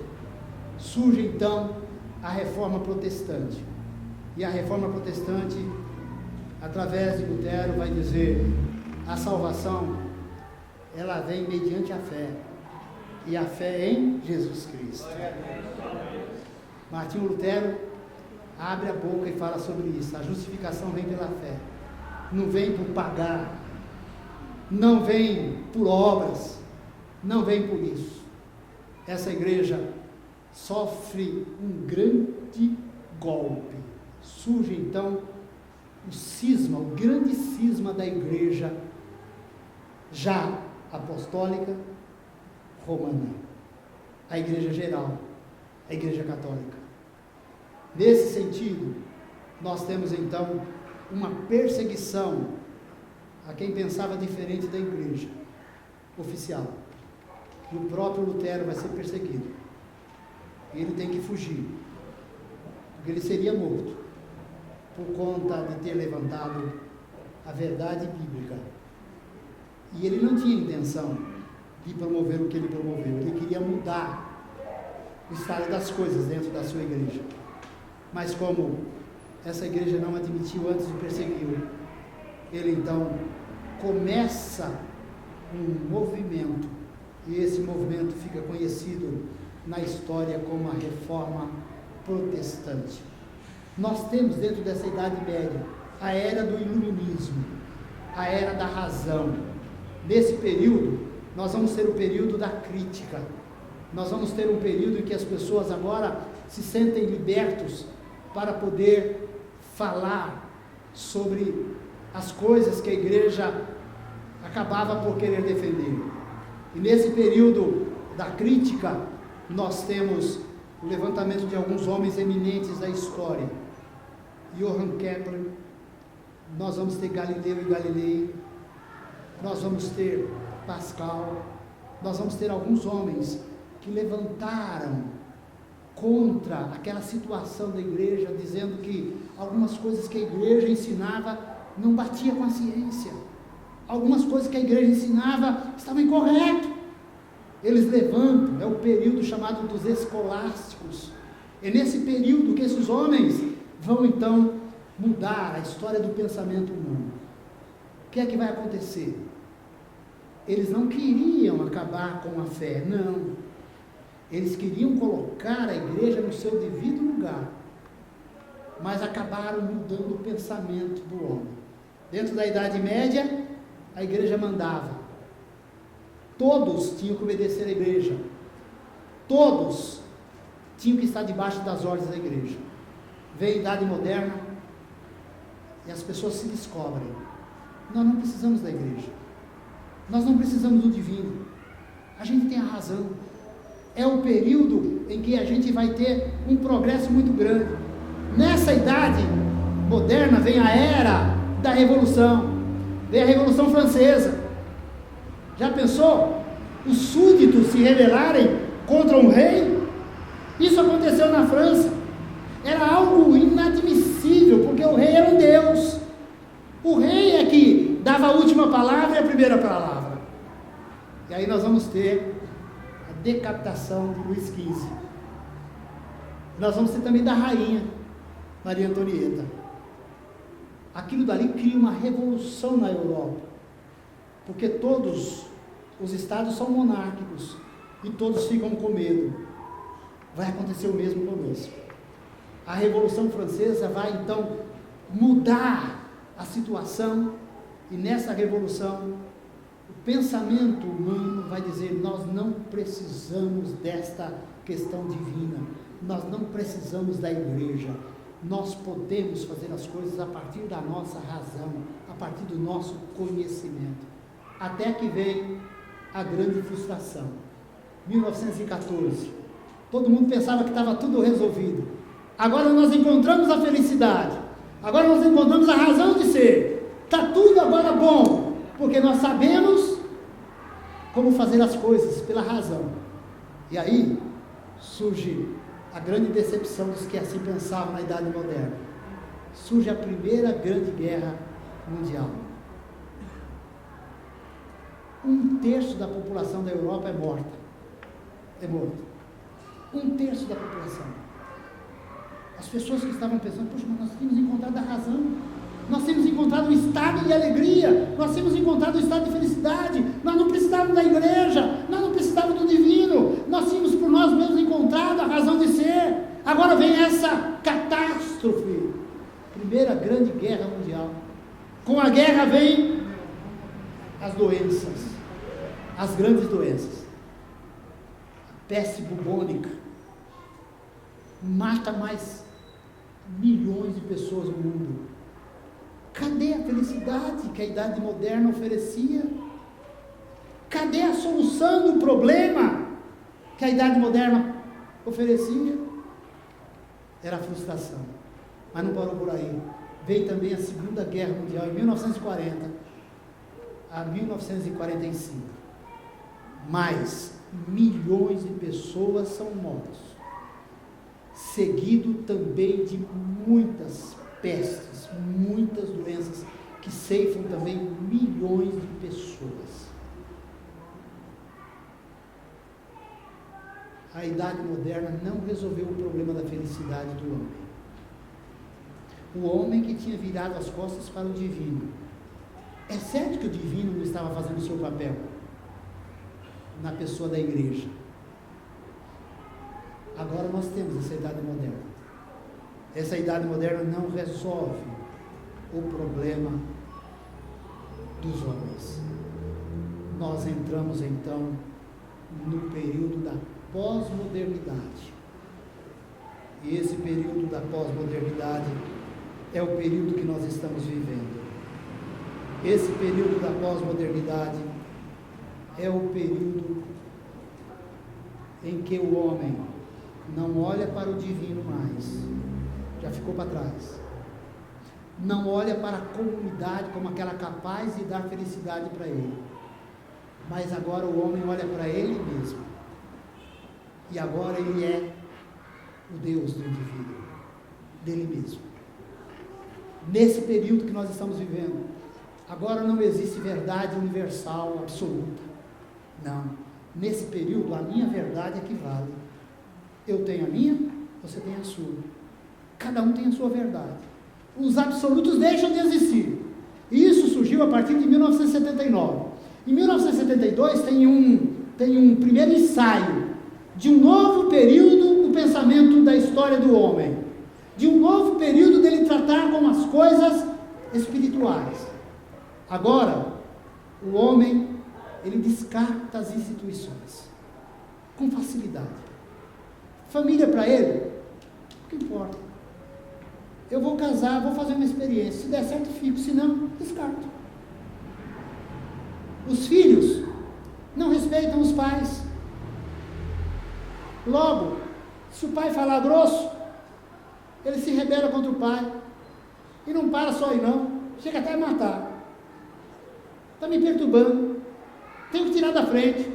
surge então a Reforma Protestante. E a Reforma Protestante, através de Lutero, vai dizer: a salvação, ela vem mediante a fé, e a fé em Jesus Cristo. Martinho Lutero abre a boca e fala sobre isso. A justificação vem pela fé, não vem por pagar, não vem por obras, não vem por isso. Essa igreja sofre um grande golpe. Surge então o cisma, o grande cisma da igreja já apostólica romana, a igreja geral, a igreja católica. Nesse sentido, nós temos então uma perseguição a quem pensava diferente da igreja oficial. E o próprio Lutero vai ser perseguido. E ele tem que fugir, porque ele seria morto por conta de ter levantado a verdade bíblica. E ele não tinha intenção de promover o que ele promoveu. Ele queria mudar o estado das coisas dentro da sua igreja. Mas como essa igreja não admitiu antes de persegui-lo, ele então começa um movimento, e esse movimento fica conhecido na história como a Reforma Protestante. Nós temos dentro dessa Idade Média a era do Iluminismo, a era da razão. Nesse período, nós vamos ter o período da crítica. Nós vamos ter um período em que as pessoas agora se sentem libertos para poder falar sobre as coisas que a igreja acabava por querer defender. E nesse período da crítica, nós temos o levantamento de alguns homens eminentes da história. Johann Kepler, nós vamos ter Galileu e Galilei, nós vamos ter Pascal, nós vamos ter alguns homens que levantaram contra aquela situação da igreja, dizendo que algumas coisas que a igreja ensinava não batia com a ciência, algumas coisas que a igreja ensinava estavam incorretas. Eles levantam, é o período chamado dos escolásticos. É nesse período que esses homens vão então mudar a história do pensamento humano. O que é que vai acontecer? Eles não queriam acabar com a fé, não. Eles queriam colocar a igreja no seu devido lugar, mas acabaram mudando o pensamento do homem. Dentro da Idade Média, a igreja mandava. Todos tinham que obedecer à igreja. Todos tinham que estar debaixo das ordens da igreja. Vem a Idade Moderna e as pessoas se descobrem. Nós não precisamos da igreja. Nós não precisamos do divino. A gente tem a razão. É o período em que a gente vai ter um progresso muito grande. Nessa idade moderna vem a era da Revolução, vem a Revolução Francesa. Já pensou? Os súditos se rebelarem contra um rei? Isso aconteceu na França. Era algo inadmissível, porque o rei era um deus. O rei é que dava a última palavra e a primeira palavra. E aí nós vamos ter decapitação de Luís XV. Nós vamos ter também da rainha Maria Antonieta. Aquilo dali cria uma revolução na Europa, porque todos os estados são monárquicos e todos ficam com medo. Vai acontecer o mesmo conosco. A Revolução Francesa vai então mudar a situação, e nessa revolução o pensamento humano vai dizer: nós não precisamos desta questão divina, nós não precisamos da igreja, nós podemos fazer as coisas a partir da nossa razão, a partir do nosso conhecimento. Até que veio a grande frustração, 1914, todo mundo pensava que estava tudo resolvido. Agora nós encontramos a felicidade, agora nós encontramos a razão de ser, está tudo agora bom, porque nós sabemos como fazer as coisas, pela razão. E aí surge a grande decepção dos que assim pensavam na Idade Moderna. Surge a primeira grande guerra mundial. 1/3 da população da Europa é morta. É morta. 1/3 da população. As pessoas que estavam pensando, poxa, mas nós tínhamos encontrado a razão. Nós temos encontrado um estado de alegria, nós temos encontrado um estado de felicidade, nós não precisávamos da igreja, nós não precisávamos do divino, nós tínhamos por nós mesmos encontrado a razão de ser. Agora vem essa catástrofe, primeira grande guerra mundial. Com a guerra vem as doenças, as grandes doenças. A peste bubônica mata mais milhões de pessoas no mundo. Cadê a felicidade que a Idade Moderna oferecia? Cadê a solução do problema que a Idade Moderna oferecia? Era a frustração. Mas não parou por aí. Veio também a Segunda Guerra Mundial, em 1940 a 1945. Mais milhões de pessoas são mortas. Seguido também de muitas pestes, muitas doenças que ceifam também milhões de pessoas. A Idade Moderna não resolveu o problema da felicidade do homem. O homem que tinha virado as costas para o divino. É certo que o divino não estava fazendo o seu papel na pessoa da igreja. Agora nós temos essa Idade Moderna. Essa Idade Moderna não resolve o problema dos homens. Nós entramos então no período da pós-modernidade. E esse período da pós-modernidade é o período que nós estamos vivendo. Esse período da pós-modernidade é o período em que o homem não olha para o divino mais, já ficou para trás. Não olha para a comunidade como aquela capaz de dar felicidade para ele. Mas agora o homem olha para ele mesmo. E agora ele é o Deus do indivíduo, dele mesmo. Nesse período que nós estamos vivendo, agora não existe verdade universal, absoluta. Não. Nesse período, a minha verdade é que vale. Eu tenho a minha, você tem a sua. Cada um tem a sua verdade. Os absolutos deixam de existir. E isso surgiu a partir de 1979. Em 1972 tem um primeiro ensaio de um novo período no pensamento da história do homem. De um novo período dele tratar com as coisas espirituais. Agora, o homem, ele descarta as instituições com facilidade. Família para ele, o que importa? Eu vou casar, vou fazer uma experiência. Se der certo, fico. Se não, descarto. Os filhos não respeitam os pais. Logo, se o pai falar grosso, ele se rebela contra o pai. E não para só aí não. Chega até a matar. Está me perturbando. Tenho que tirar da frente.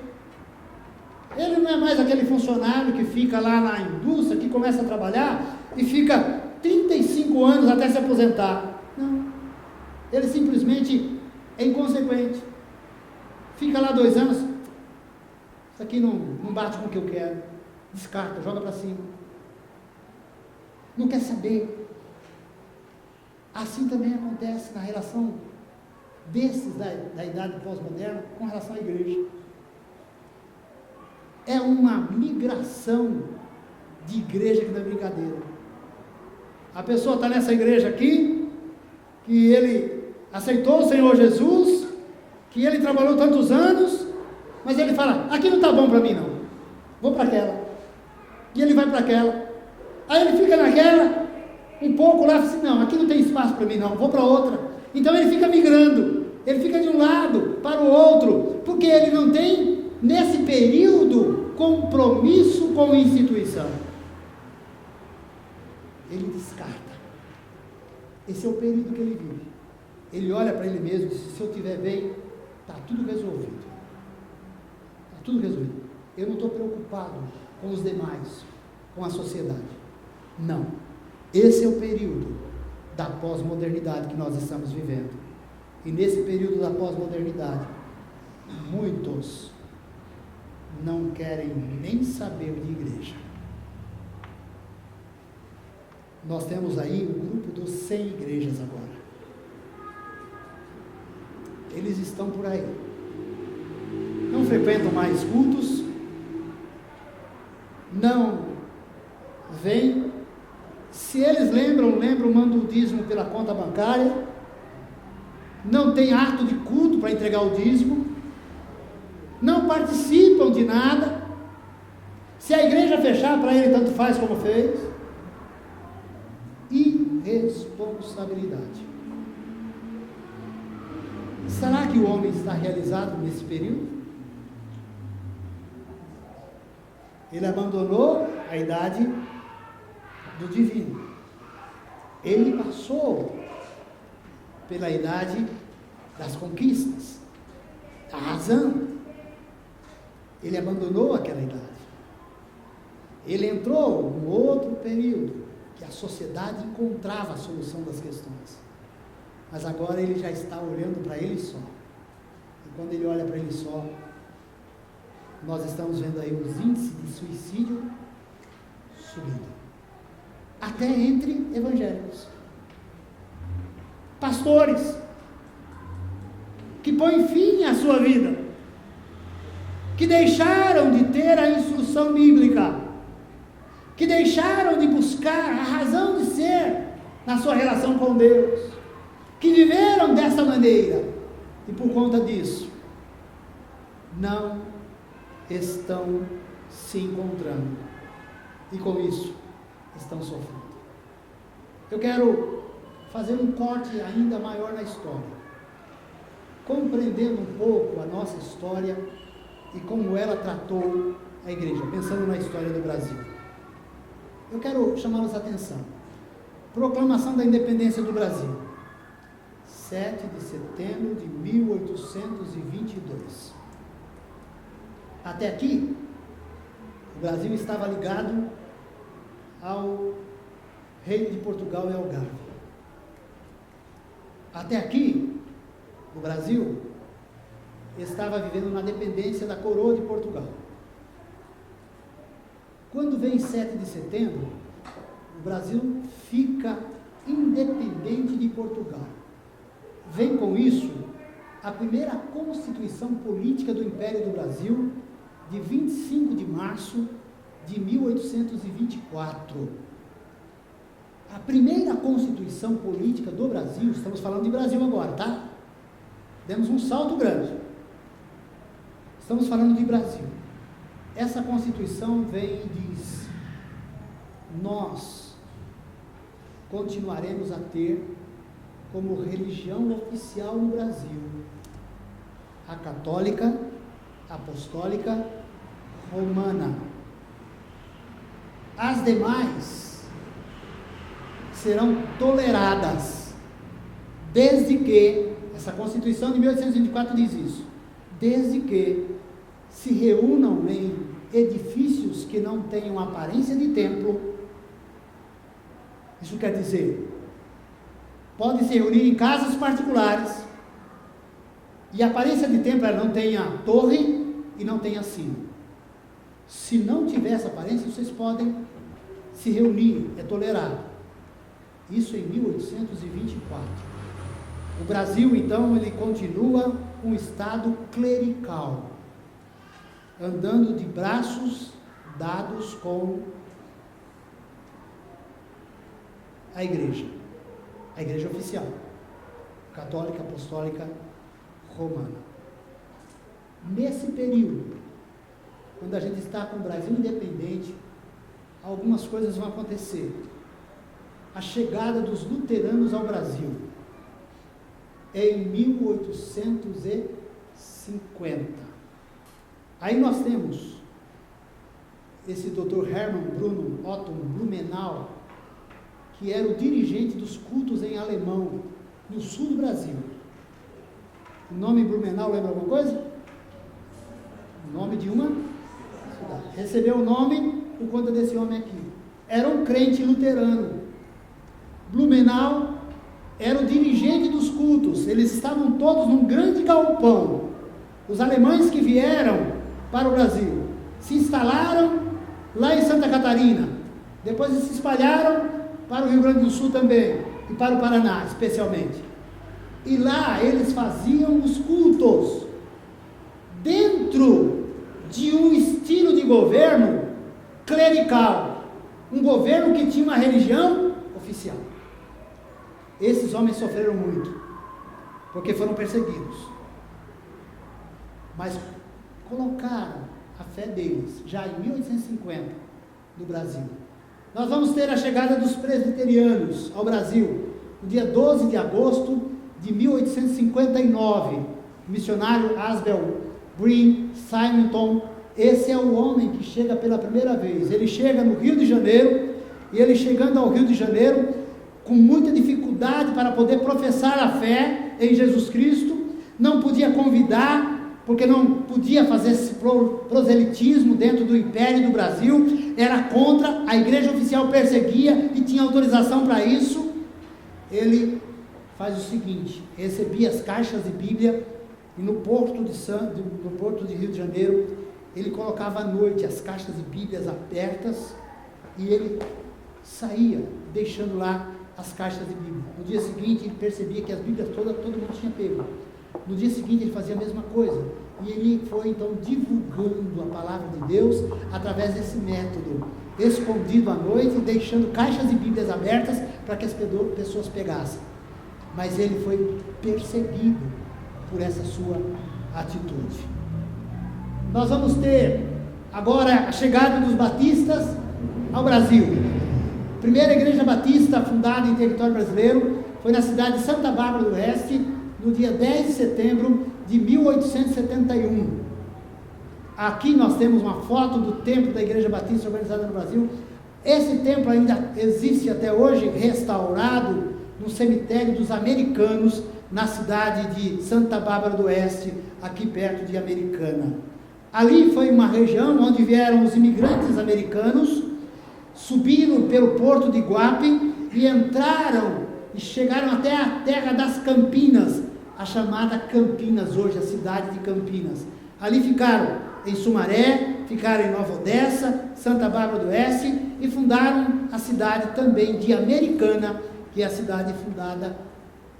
Ele não é mais aquele funcionário que fica lá na indústria, que começa a trabalhar e fica 35 anos até se aposentar. Não. Ele simplesmente é inconsequente. Fica lá 2 anos. Isso aqui não bate com o que eu quero. Descarta, joga para cima. Não quer saber. Assim também acontece na relação desses da idade pós-moderna com relação à igreja. É uma migração de igreja que não é brincadeira. A pessoa está nessa igreja aqui, que ele aceitou o Senhor Jesus, que ele trabalhou tantos anos, mas ele fala, aqui não está bom para mim não, vou para aquela. E ele vai para aquela. Aí ele fica naquela, um pouco lá, e fala assim, não, aqui não tem espaço para mim não, vou para outra. Então ele fica migrando, ele fica de um lado para o outro, porque ele não tem, nesse período, compromisso com a instituição. Ele descarta. Esse é o período que ele vive. Ele olha para ele mesmo e diz, se eu estiver bem, está tudo resolvido. Tudo resumido. Eu não estou preocupado com os demais, com a sociedade. Não. Esse é o período da pós-modernidade que nós estamos vivendo. E nesse período da pós-modernidade, muitos não querem nem saber de igreja. Nós temos aí o grupo dos 100 igrejas agora. Eles estão por aí. Não frequentam mais cultos, não vêm. Se eles lembram, mandam o dízimo pela conta bancária, não tem ato de culto para entregar o dízimo, não participam de nada. Se a igreja fechar, para ele tanto faz como fez. Irresponsabilidade. Será que o homem está realizado nesse período? Ele abandonou a idade do divino. Ele passou pela idade das conquistas, da razão. Ele abandonou aquela idade. Ele entrou num outro período, que a sociedade encontrava a solução das questões. Mas agora ele já está olhando para ele só. E quando ele olha para ele só, nós estamos vendo aí os índices de suicídio subindo. Até entre evangélicos. Pastores que põem fim à sua vida, que deixaram de ter a instrução bíblica, que deixaram de buscar a razão de ser na sua relação com Deus, que viveram dessa maneira e por conta disso não estão se encontrando e com isso estão sofrendo. Eu quero fazer um corte ainda maior na história, compreendendo um pouco a nossa história e como ela tratou a igreja, pensando na história do Brasil. Eu quero chamar a atenção. Proclamação da independência do Brasil, 7 de setembro de 1822. Até aqui, o Brasil estava ligado ao Reino de Portugal e Algarve. Até aqui, o Brasil estava vivendo na dependência da coroa de Portugal. Quando vem 7 de setembro, o Brasil fica independente de Portugal. Vem com isso a primeira Constituição Política do Império do Brasil, de 25 de março de 1824. A primeira Constituição Política do Brasil, estamos falando de Brasil agora, tá? Demos um salto grande. Estamos falando de Brasil. Essa Constituição vem e diz: nós continuaremos a ter como religião oficial no Brasil a católica, apostólica, romana. As demais serão toleradas, desde que, essa Constituição de 1824 diz isso, desde que se reúnam em edifícios que não tenham aparência de templo. Isso quer dizer, podem se reunir em casas particulares, e a aparência de templo ela não tenha torre e não tenha sino. Se não tiver essa aparência, vocês podem se reunir, é tolerado. Isso em 1824. O Brasil, então, ele continua um estado clerical, andando de braços dados com a igreja oficial, católica, apostólica, romana. Nesse período, quando a gente está com o Brasil independente, algumas coisas vão acontecer. A chegada dos luteranos ao Brasil é em 1850. Aí nós temos esse Dr. Hermann Bruno Otto Blumenau, que era o dirigente dos cultos em alemão, no sul do Brasil. O nome Blumenau lembra alguma coisa? O nome de uma cidade. Recebeu o nome por conta desse homem aqui. Era um crente luterano. Blumenau era o dirigente dos cultos. Eles estavam todos num grande galpão. Os alemães que vieram para o Brasil se instalaram lá em Santa Catarina. Depois eles se espalharam para o Rio Grande do Sul também, e para o Paraná especialmente. E lá eles faziam os cultos dentro de um estilo de governo clerical, um governo que tinha uma religião oficial. Esses homens sofreram muito, porque foram perseguidos, mas colocaram a fé deles, já em 1850, no Brasil. Nós vamos ter a chegada dos presbiterianos ao Brasil, no dia 12 de agosto de 1859, o missionário Asbel Green Simonton. Esse é o homem que chega pela primeira vez. Ele chega no Rio de Janeiro, e ele chegando ao Rio de Janeiro, com muita dificuldade para poder professar a fé em Jesus Cristo, não podia convidar, porque não podia fazer esse proselitismo dentro do Império do Brasil, era contra, a igreja oficial perseguia e tinha autorização para isso. Ele faz o seguinte: recebia as caixas de Bíblia, e no porto de Rio de Janeiro, ele colocava à noite as caixas de Bíblias abertas, e ele saía, deixando lá as caixas de Bíblia. No dia seguinte, ele percebia que as Bíblias todas, todo mundo tinha pego. No dia seguinte, ele fazia a mesma coisa. E ele foi, então, divulgando a palavra de Deus através desse método, escondido à noite, deixando caixas de Bíblias abertas para que as pessoas pegassem. Mas ele foi perseguido por essa sua atitude. Nós vamos ter agora a chegada dos batistas ao Brasil. A primeira igreja batista fundada em território brasileiro foi na cidade de Santa Bárbara do Oeste, no dia 10 de setembro de 1871. Aqui nós temos uma foto do templo da igreja batista organizada no Brasil. Esse templo ainda existe até hoje, restaurado no cemitério dos americanos, na cidade de Santa Bárbara do Oeste, aqui perto de Americana. Ali foi uma região onde vieram os imigrantes americanos, subiram pelo porto de Iguape e entraram e chegaram até a terra das Campinas, a chamada Campinas hoje, a cidade de Campinas. Ali ficaram em Sumaré, ficaram em Nova Odessa, Santa Bárbara do Oeste, e fundaram a cidade também de Americana, que é a cidade fundada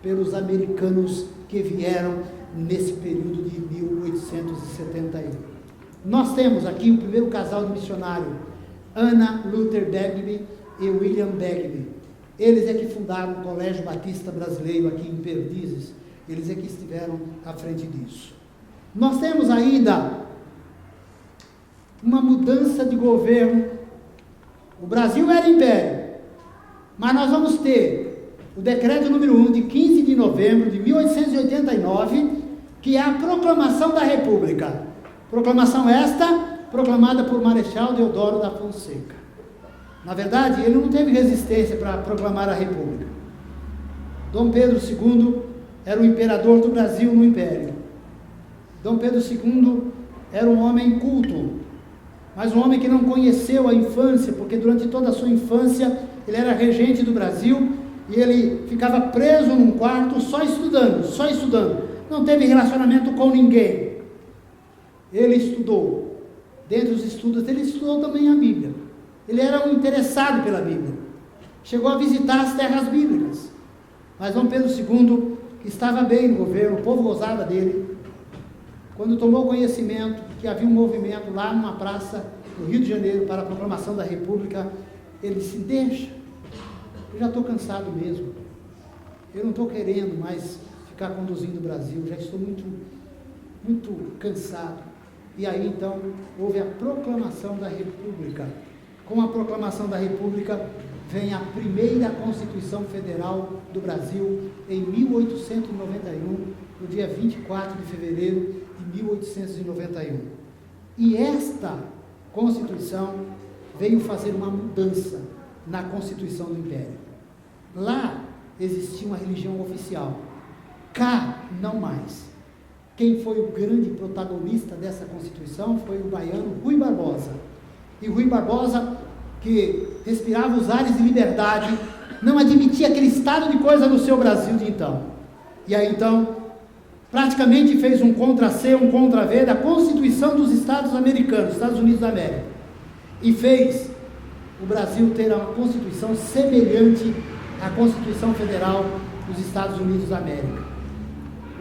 pelos americanos que vieram nesse período de 1871. Nós temos aqui o primeiro casal de missionário, Anna Luther Bagby e William Bagby. Eles é que fundaram o Colégio Batista Brasileiro aqui em Perdizes. Eles é que estiveram à frente disso. Nós temos ainda uma mudança de governo. O Brasil era império, mas nós vamos ter o decreto número 1 de 15 de novembro de 1889, que é a proclamação da República. Proclamação esta, proclamada por Marechal Deodoro da Fonseca. Na verdade, ele não teve resistência para proclamar a República. Dom Pedro II era o imperador do Brasil no Império. Dom Pedro II era um homem culto, mas um homem que não conheceu a infância, porque durante toda a sua infância ele era regente do Brasil e ele ficava preso num quarto só estudando. Não teve relacionamento com ninguém. Ele estudou. Dentre os estudos, ele estudou também a Bíblia. Ele era um interessado pela Bíblia. Chegou a visitar as terras bíblicas. Mas Dom Pedro II, que estava bem no governo, o povo gozava dele, quando tomou conhecimento que havia um movimento lá numa praça no Rio de Janeiro para a proclamação da República, ele disse: deixa, eu já estou cansado mesmo. Eu não estou querendo mais ficar conduzindo o Brasil, já estou muito cansado. E aí então houve a proclamação da República. Com a proclamação da República vem a primeira Constituição Federal do Brasil em 1891, no dia 24 de fevereiro de 1891. E esta Constituição veio fazer uma mudança na Constituição do Império. Lá existia uma religião oficial, cá não mais. quem foi o grande protagonista dessa Constituição foi o baiano Rui Barbosa. E Rui Barbosa, que respirava os ares de liberdade, não admitia aquele estado de coisa no seu Brasil de então. E aí então, praticamente fez um contra-C, um contra-V da Constituição dos Estados Americanos, Estados Unidos da América. E fez o Brasil ter uma Constituição semelhante à Constituição Federal dos Estados Unidos da América.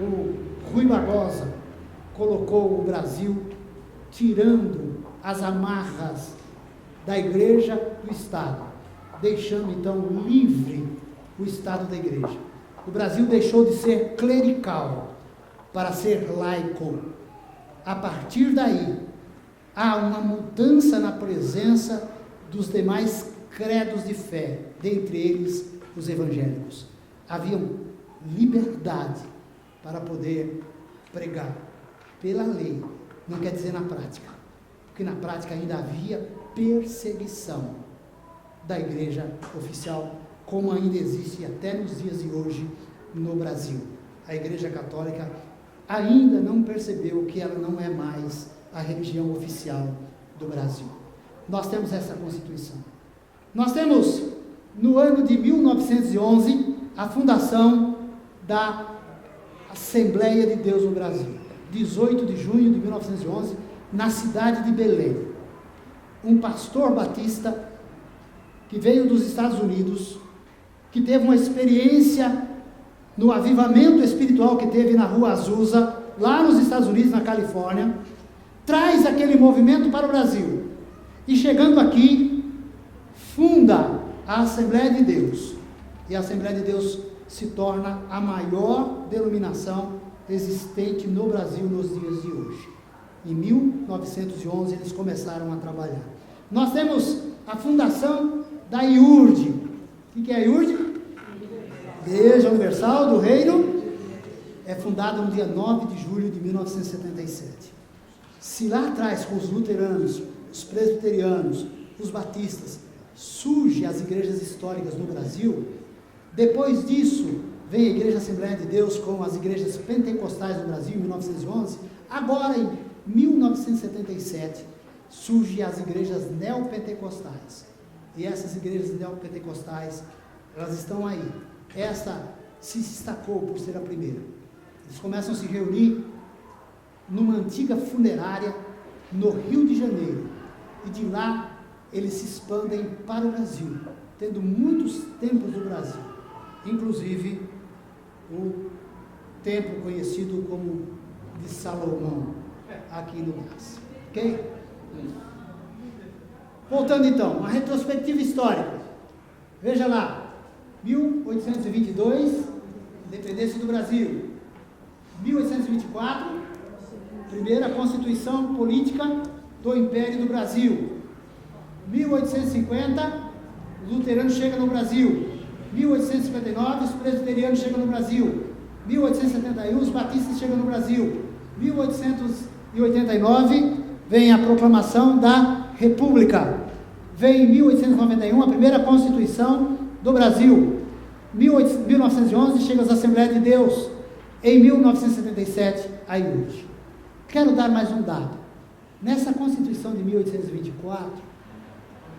O Rui Barbosa colocou o Brasil tirando as amarras da igreja do Estado, deixando então livre o Estado da igreja. O Brasil deixou de ser clerical para ser laico. A partir daí, há uma mudança na presença dos demais credos de fé, dentre eles os evangélicos. Havia liberdade para poder pregar pela lei, não quer dizer na prática, porque na prática ainda havia perseguição da igreja oficial, como ainda existe até nos dias de hoje no Brasil. A igreja católica ainda não percebeu que ela não é mais a religião oficial do Brasil. Nós temos essa Constituição. Nós temos, no ano de 1911, a fundação da Assembleia de Deus no Brasil. 18 de junho de 1911, na cidade de Belém. Um pastor batista que veio dos Estados Unidos, que teve uma experiência no avivamento espiritual que teve na Rua Azusa, lá nos Estados Unidos, na Califórnia, traz aquele movimento para o Brasil. E chegando aqui, funda a Assembleia de Deus. E a Assembleia de Deus se torna a maior denominação existente no Brasil nos dias de hoje. Em 1911 eles começaram a trabalhar. Nós temos a fundação da IURD. O que é a IURD? Igreja Universal do Reino. É fundada no dia 9 de julho de 1977. Se lá atrás, com os luteranos, os presbiterianos, os batistas, surgem as igrejas históricas no Brasil, depois disso vem a Igreja Assembleia de Deus com as igrejas pentecostais do Brasil em 1911. Agora, em 1977, surgem as igrejas neopentecostais. E essas igrejas neopentecostais, elas estão aí. Essa se destacou por ser a primeira. Eles começam a se reunir numa antiga funerária no Rio de Janeiro. E de lá eles se expandem para o Brasil, tendo muitos templos do Brasil. Inclusive o templo conhecido como de Salomão, aqui no Brasil. Ok? Voltando então, uma retrospectiva histórica. Veja lá, 1822, independência do Brasil. 1824, primeira Constituição Política do Império do Brasil. 1850, os luteranos chegam no Brasil. 1859, os presbiterianos chegam no Brasil. 1871, os batistas chegam no Brasil. 1889, vem a proclamação da República. Vem em 1891, a primeira Constituição do Brasil. 1911, chega as Assembleias de Deus. Em 1977, a IURD. Quero dar mais um dado. Nessa Constituição de 1824,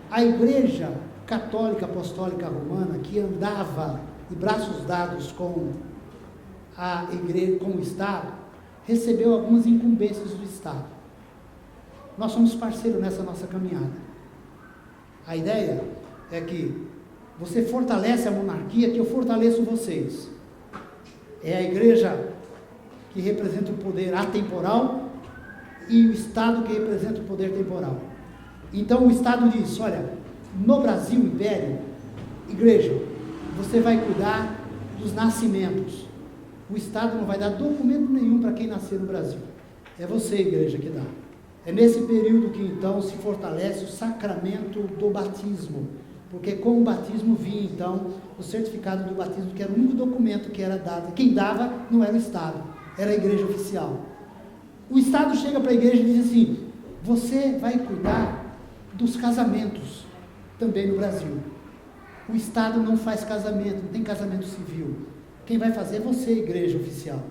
a Igreja Católica Apostólica Romana, que andava de braços dados com a Igreja, com o Estado, recebeu algumas incumbências do Estado. Nós somos parceiros nessa nossa caminhada. A ideia é que você fortalece a monarquia, que eu fortaleço vocês. É a Igreja que representa o poder atemporal e o Estado que representa o poder temporal. Então o Estado diz, olha, no Brasil, Império, Igreja, você vai cuidar dos nascimentos. O Estado não vai dar documento nenhum para quem nascer no Brasil. É você, Igreja, que dá. É nesse período que então se fortalece o sacramento do batismo, porque com o batismo vinha então o certificado do batismo, que era o único documento que era dado. Quem dava não era o Estado, era a Igreja oficial. O Estado chega para a Igreja e diz assim, você vai cuidar dos casamentos também no Brasil. O Estado não faz casamento, não tem casamento civil. Quem vai fazer é você, Igreja oficial.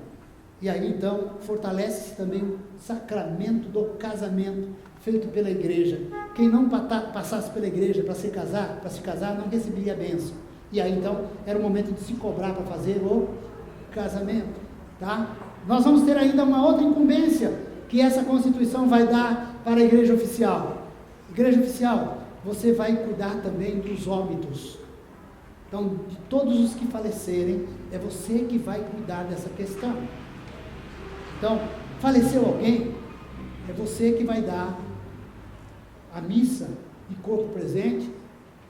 E aí então fortalece-se também o sacramento do casamento feito pela igreja. Quem não passasse pela igreja para se casar, não receberia a bênção. E aí então era o momento de se cobrar para fazer o casamento, tá? Nós vamos ter ainda uma outra incumbência que essa Constituição vai dar para a igreja oficial. Igreja oficial, você vai cuidar também dos óbitos. Então, de todos os que falecerem, é você que vai cuidar dessa questão. Então, faleceu alguém, é você que vai dar a missa de corpo presente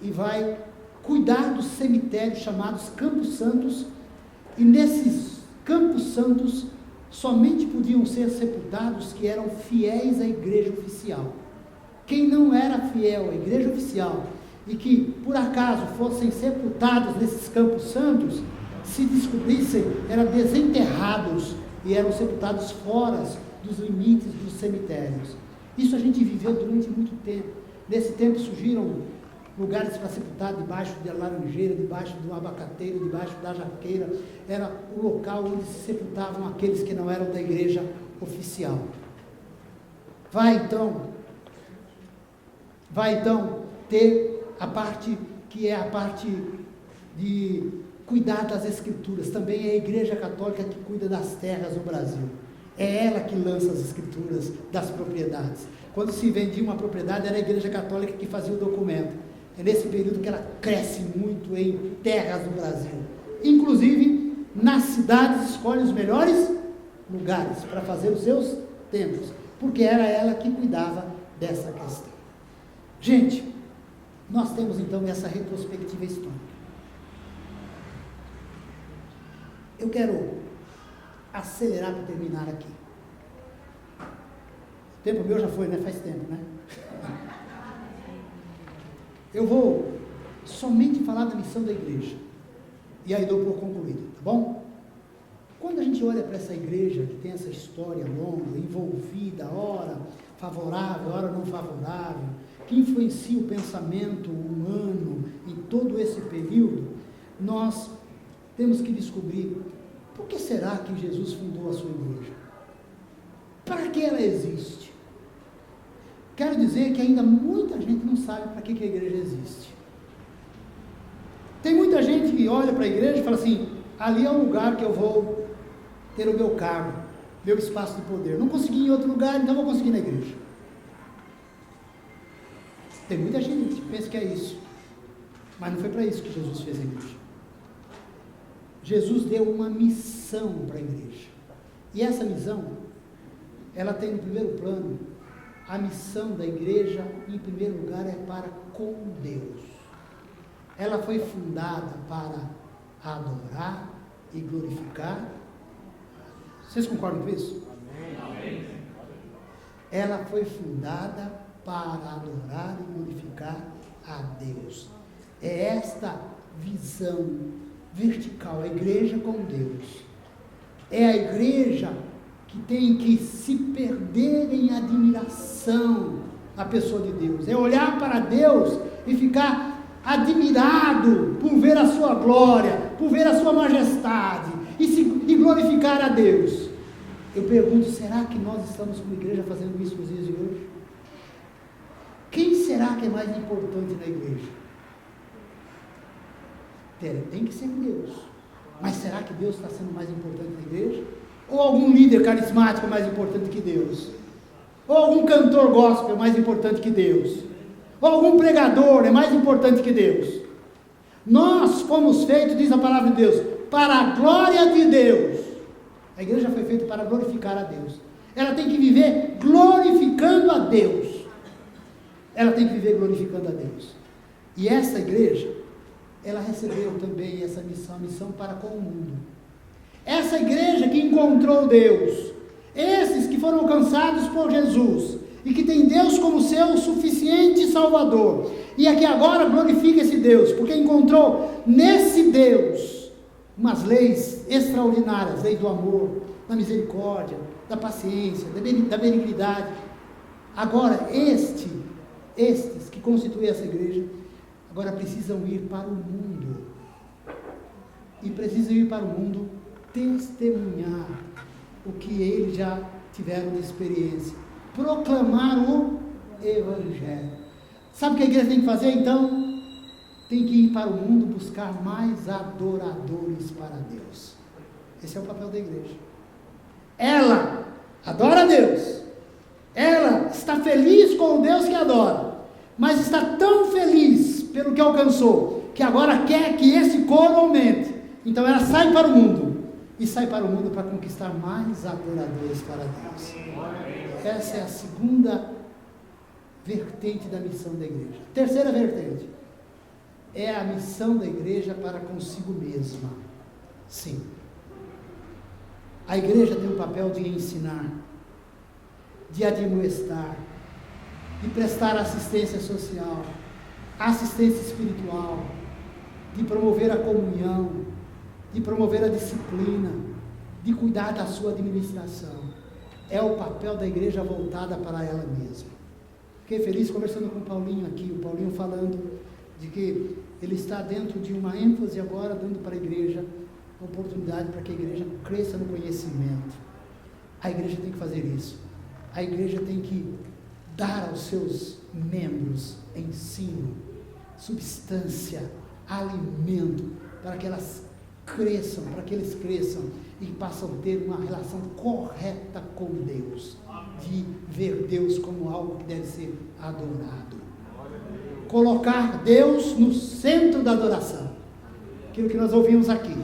e vai cuidar dos cemitérios chamados Campos Santos, e nesses Campos Santos somente podiam ser sepultados que eram fiéis à igreja oficial. Quem não era fiel à igreja oficial e que por acaso fossem sepultados nesses Campos Santos, se descobrissem, eram desenterrados e eram sepultados fora dos limites dos cemitérios. Isso a gente viveu durante muito tempo. Nesse tempo surgiram lugares para sepultar debaixo da laranjeira, debaixo do abacateiro, debaixo da jaqueira. Era o local onde se sepultavam aqueles que não eram da igreja oficial. Vai então ter a parte que é a parte de cuidar das escrituras. Também é a igreja católica que cuida das terras no Brasil. É ela que lança as escrituras das propriedades. Quando se vendia uma propriedade, era a igreja católica que fazia o documento. É nesse período que ela cresce muito em terras do Brasil. Inclusive, nas cidades escolhe os melhores lugares para fazer os seus templos, porque era ela que cuidava dessa questão. Gente, nós temos então essa retrospectiva histórica. Eu quero acelerar para terminar aqui. O tempo meu já foi, né? Faz tempo, né? Eu vou somente falar da missão da igreja. E aí dou por concluído, tá bom? Quando a gente olha para essa igreja, que tem essa história longa, envolvida, ora favorável, ora não favorável, que influencia o pensamento humano em todo esse período, nós temos que descobrir por que será que Jesus fundou a sua igreja? Para que ela existe? Quero dizer que ainda muita gente não sabe para que a igreja existe. Tem muita gente que olha para a igreja e fala assim, ali é o lugar que eu vou ter o meu cargo, meu espaço de poder. Não consegui em outro lugar, então vou conseguir na igreja. Tem muita gente que pensa que é isso. Mas não foi para isso que Jesus fez a igreja. Jesus deu uma missão para a igreja. E essa missão, ela tem no primeiro plano, a missão da igreja, em primeiro lugar, é para com Deus. Ela foi fundada para adorar e glorificar. Vocês concordam com isso? Amém. Ela foi fundada para adorar e glorificar a Deus. É esta visão vertical, a igreja com Deus. É a igreja que tem que se perder em admiração à pessoa de Deus. É olhar para Deus e ficar admirado por ver a sua glória, por ver a sua majestade e glorificar a Deus. Eu pergunto, será que nós estamos como igreja fazendo isso nos dias de hoje? Quem será que é mais importante na igreja? Tem que ser Deus. Mas será que Deus está sendo mais importante na igreja? Ou algum líder carismático é mais importante que Deus? Ou algum cantor gospel é mais importante que Deus? Ou algum pregador é mais importante que Deus? Nós fomos feitos, diz a palavra de Deus, para a glória de Deus. A igreja foi feita para glorificar a Deus. Ela tem que viver glorificando a Deus. Ela tem que viver glorificando a Deus. E essa igreja, ela recebeu também essa missão, a missão para com o mundo. Essa igreja que encontrou Deus, esses que foram alcançados por Jesus, e que tem Deus como seu suficiente Salvador, e aqui agora glorifica esse Deus, porque encontrou nesse Deus umas leis extraordinárias, lei do amor, da misericórdia, da paciência, da benignidade. Agora, estes que constituem essa igreja, agora precisam ir para o mundo, e precisam ir para o mundo testemunhar o que eles já tiveram de experiência. Proclamar o Evangelho. Sabe o que a igreja tem que fazer então? Tem que ir para o mundo buscar mais adoradores para Deus. Esse é o papel da igreja. Ela adora a Deus. Ela está feliz com o Deus que adora. Mas está tão feliz pelo que alcançou, que agora quer que esse coro aumente. Então ela sai para o mundo. E sai para o mundo para conquistar mais adoradores para Deus. Essa é a segunda vertente da missão da igreja. Terceira vertente é a missão da igreja para consigo mesma. Sim. A igreja tem o papel de ensinar, de admoestar, de prestar assistência social, assistência espiritual, de promover a comunhão, de promover a disciplina, de cuidar da sua administração. É o papel da igreja voltada para ela mesma. Fiquei feliz conversando com o Paulinho aqui, o Paulinho falando de que ele está dentro de uma ênfase agora, dando para a igreja oportunidade para que a igreja cresça no conhecimento. A igreja tem que fazer isso. A igreja tem que dar aos seus membros ensino, substância, alimento, para que elas cresçam, para que eles cresçam e passam a ter uma relação correta com Deus, de ver Deus como algo que deve ser adorado. Colocar Deus no centro da adoração. Aquilo que nós ouvimos aqui.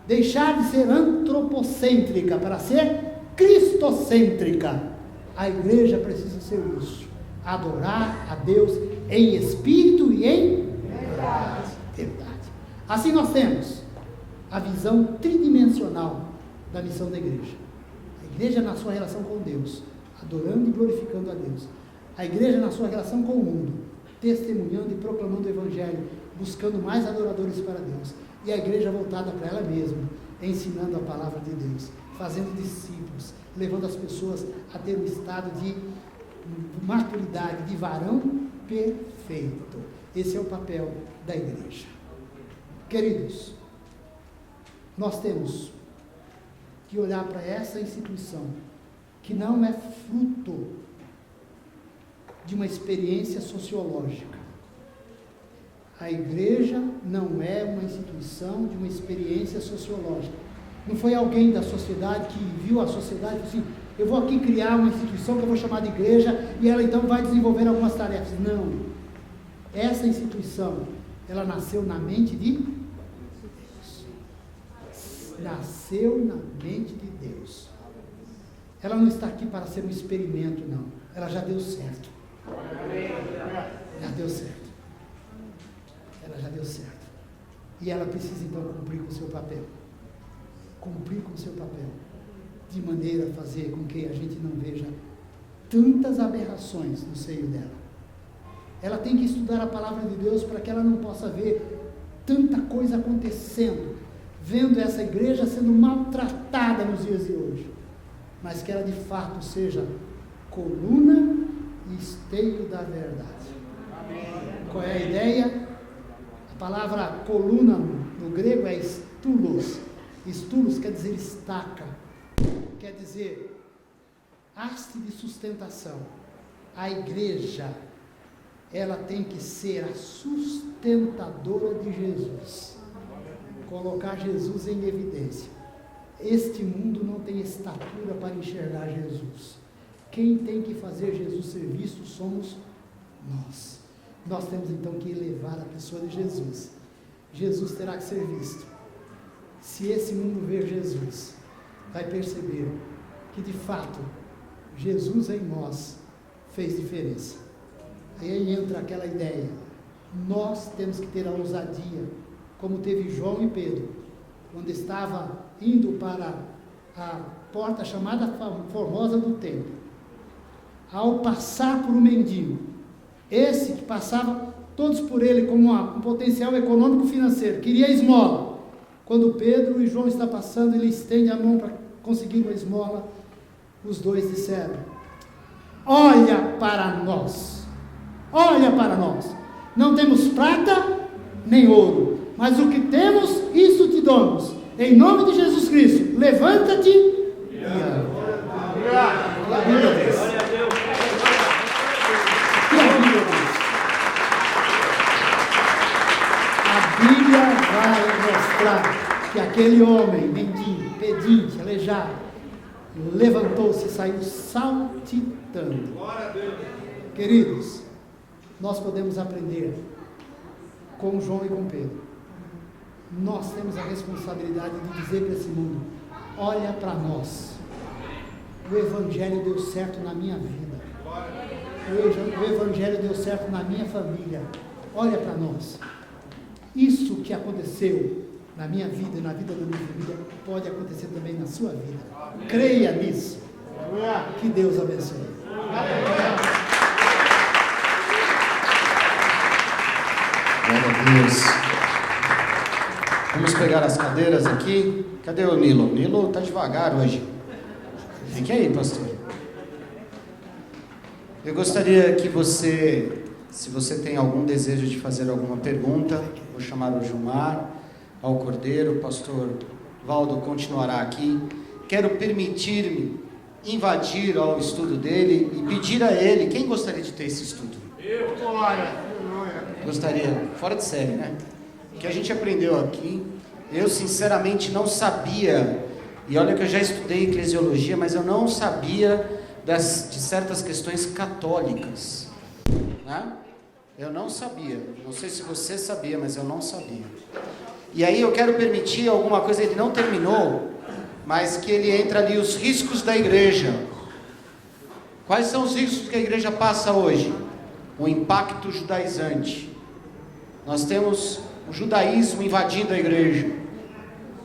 Deixar de ser antropocêntrica para ser cristocêntrica. A igreja precisa ser isso. Adorar a Deus em espírito e em verdade. Assim nós temos a visão tridimensional da missão da igreja. A igreja na sua relação com Deus, adorando e glorificando a Deus. A igreja na sua relação com o mundo, testemunhando e proclamando o Evangelho, buscando mais adoradores para Deus. E a igreja voltada para ela mesma, ensinando a palavra de Deus, fazendo discípulos, levando as pessoas a ter um estado de maturidade, de varão perfeito. Esse é o papel da igreja. Queridos, nós temos que olhar para essa instituição, que não é fruto de uma experiência sociológica. A igreja não é uma instituição de uma experiência sociológica. Não foi alguém da sociedade que viu a sociedade e disse assim, eu vou aqui criar uma instituição que eu vou chamar de igreja e ela então vai desenvolver algumas tarefas. Não. Essa instituição, ela nasceu na mente de Deus. Nasceu na mente de Deus. Ela não está aqui para ser um experimento, não. Ela já deu certo. Já deu certo. Ela já deu certo. E ela precisa então cumprir com o seu papel. Cumprir com o seu papel. De maneira a fazer com que a gente não veja tantas aberrações no seio dela. Ela tem que estudar a palavra de Deus para que ela não possa ver tanta coisa acontecendo, vendo essa igreja sendo maltratada nos dias de hoje, mas que ela de fato seja coluna e esteio da verdade. Qual é a ideia? A palavra coluna no grego é estulos. Estulos quer dizer estaca, quer dizer haste de sustentação. A igreja, ela tem que ser a sustentadora de Jesus, colocar Jesus em evidência. Este mundo não tem estatura para enxergar Jesus. Quem tem que fazer Jesus ser visto somos nós. Nós temos então que elevar a pessoa de Jesus. Jesus terá que ser visto. Se esse mundo ver Jesus, vai perceber que de fato Jesus em nós fez diferença. Aí entra aquela ideia, nós temos que ter a ousadia, como teve João e Pedro, quando estava indo para a porta chamada Formosa do Templo. Ao passar por um mendigo, esse que passava todos por ele como um potencial econômico financeiro, queria esmola. Quando Pedro e João estão passando, ele estende a mão para conseguir uma esmola. Os dois disseram, olha para nós, não temos prata nem ouro, mas o que temos, isso te damos, em nome de Jesus Cristo, levanta-te E a Bíblia diz. A Bíblia vai mostrar que aquele homem, mendigo, pedinte, aleijado, levantou-se e saiu saltitando. Queridos, nós podemos aprender com João e com Pedro. Nós temos a responsabilidade de dizer para esse mundo: olha para nós, o Evangelho deu certo na minha vida, o Evangelho deu certo na minha família, olha para nós. Isso que aconteceu na minha vida e na vida da minha família pode acontecer também na sua vida. Creia nisso. Que Deus abençoe. Glória a Deus. Vamos pegar as cadeiras aqui. Cadê o Nilo? O Nilo está devagar hoje. Fique aí, pastor. Eu gostaria que você, se você tem algum desejo de fazer alguma pergunta, vou chamar o Gilmar, ao Cordeiro, o pastor Valdo continuará aqui. Quero permitir-me invadir ao estudo dele e pedir a ele: quem gostaria de ter esse estudo? Eu, Gostaria, fora de série, né? O que a gente aprendeu aqui, eu sinceramente não sabia, e olha que eu já estudei eclesiologia, mas eu não sabia de certas questões católicas, né? Eu não sabia, não sei se você sabia, mas eu não sabia. E aí eu quero permitir alguma coisa, ele não terminou, mas que ele entra ali, os riscos da igreja. Quais são os riscos que a igreja passa hoje? O impacto judaizante. Nós temos o judaísmo invadindo a igreja,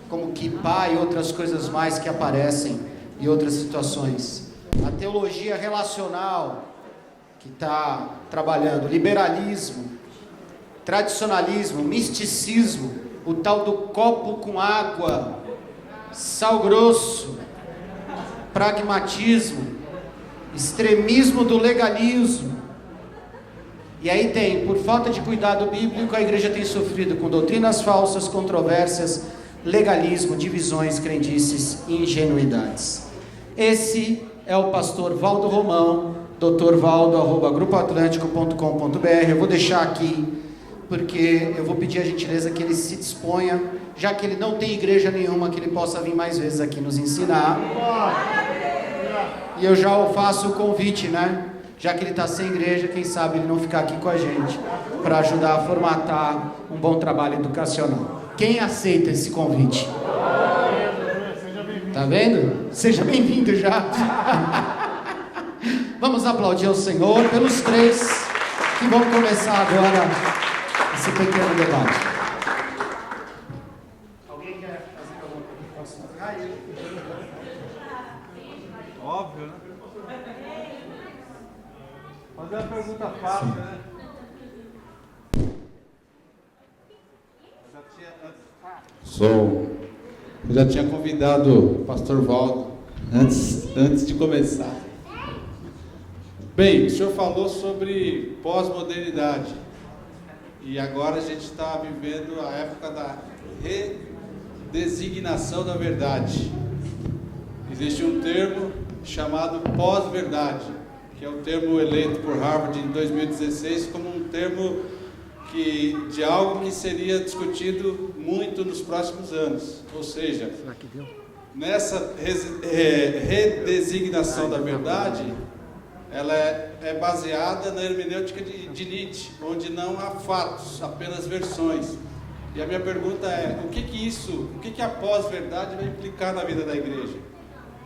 como kippah e outras coisas mais que aparecem em outras situações. A teologia relacional que está trabalhando, liberalismo, tradicionalismo, misticismo, o tal do copo com água, sal grosso, pragmatismo, extremismo do legalismo. E aí tem, por falta de cuidado bíblico, a igreja tem sofrido com doutrinas falsas, controvérsias, legalismo, divisões, crendices e ingenuidades. Esse é o pastor Valdo Romão, drvaldo@grupoatlântico.com.br. Eu vou deixar aqui, porque eu vou pedir a gentileza que ele se disponha, já que ele não tem igreja nenhuma, que ele possa vir mais vezes aqui nos ensinar. E eu já faço o convite, né? Já que ele está sem igreja, quem sabe ele não ficar aqui com a gente, para ajudar a formatar um bom trabalho educacional. Quem aceita esse convite? Tá vendo? Seja bem-vindo já. Vamos aplaudir ao Senhor pelos três que vão começar agora esse pequeno debate. Alguém quer fazer alguma coisa? óbvio, né? Fazer uma pergunta fácil, né? Eu já tinha convidado o pastor Valdo antes de começar. Bem, o senhor falou sobre pós-modernidade. E agora a gente está vivendo a época da redesignação da verdade. Existe um termo chamado pós-verdade, que é o termo eleito por Harvard em 2016 como um termo de algo que seria discutido muito nos próximos anos. Ou seja, nessa redesignação da verdade, ela é baseada na hermenêutica de Nietzsche, onde não há fatos, apenas versões. E a minha pergunta é, o que a pós-verdade vai implicar na vida da igreja?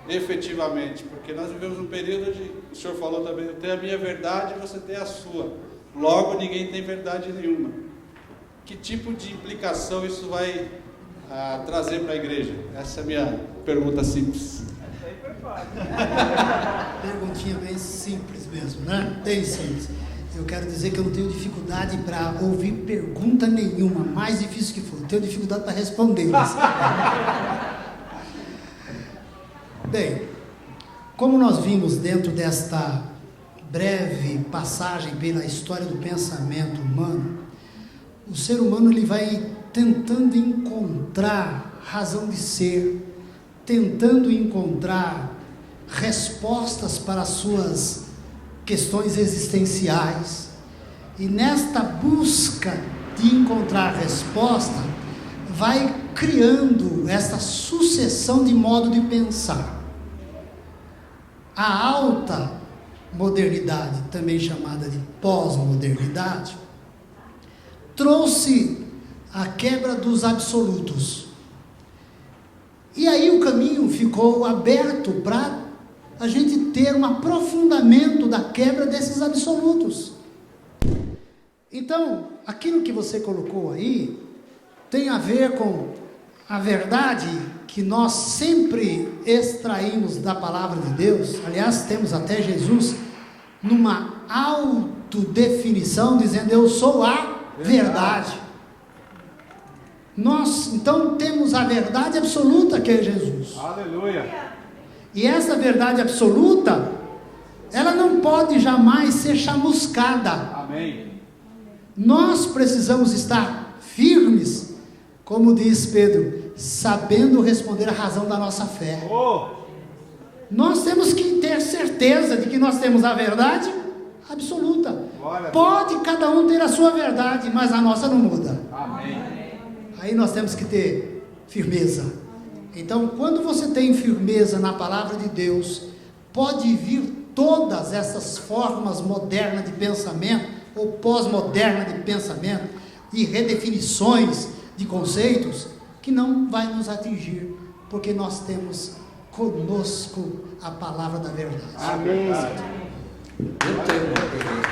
Efetivamente, porque nós vivemos um período de, o senhor falou também, eu tenho a minha verdade e você tem a sua. Logo, ninguém tem verdade nenhuma. Que tipo de implicação isso vai trazer para a igreja? Essa é a minha pergunta simples. Perguntinha bem simples mesmo, né? Bem simples. Eu quero dizer que eu não tenho dificuldade para ouvir pergunta nenhuma, mais difícil que for. Eu tenho dificuldade para respondê-las. Bem, como nós vimos dentro desta breve passagem pela história do pensamento humano, o ser humano ele vai tentando encontrar razão de ser, tentando encontrar respostas para as suas questões existenciais. E nesta busca de encontrar resposta, vai criando essa sucessão de modo de pensar. A alta modernidade, também chamada de pós-modernidade, trouxe a quebra dos absolutos. E aí o caminho ficou aberto para a gente ter um aprofundamento da quebra desses absolutos. Então, aquilo que você colocou aí tem a ver com a verdade que nós sempre extraímos da palavra de Deus. Aliás, temos até Jesus numa autodefinição, dizendo: eu sou a verdade. Nós, então, temos a verdade absoluta, que é Jesus. Aleluia. E essa verdade absoluta, ela não pode jamais ser chamuscada. Amém. Nós precisamos estar firmes, como diz Pedro, sabendo responder a razão da nossa fé. Nós temos que ter certeza de que nós temos a verdade absoluta. Pode cada um ter a sua verdade, mas a nossa não muda. Amém. Aí nós temos que ter firmeza. Então, quando você tem firmeza na palavra de Deus, pode vir todas essas formas modernas de pensamento, ou pós-moderna de pensamento, e redefinições de conceitos, que não vai nos atingir, porque nós temos conosco a palavra da verdade. Amém. Eu tenho uma pergunta.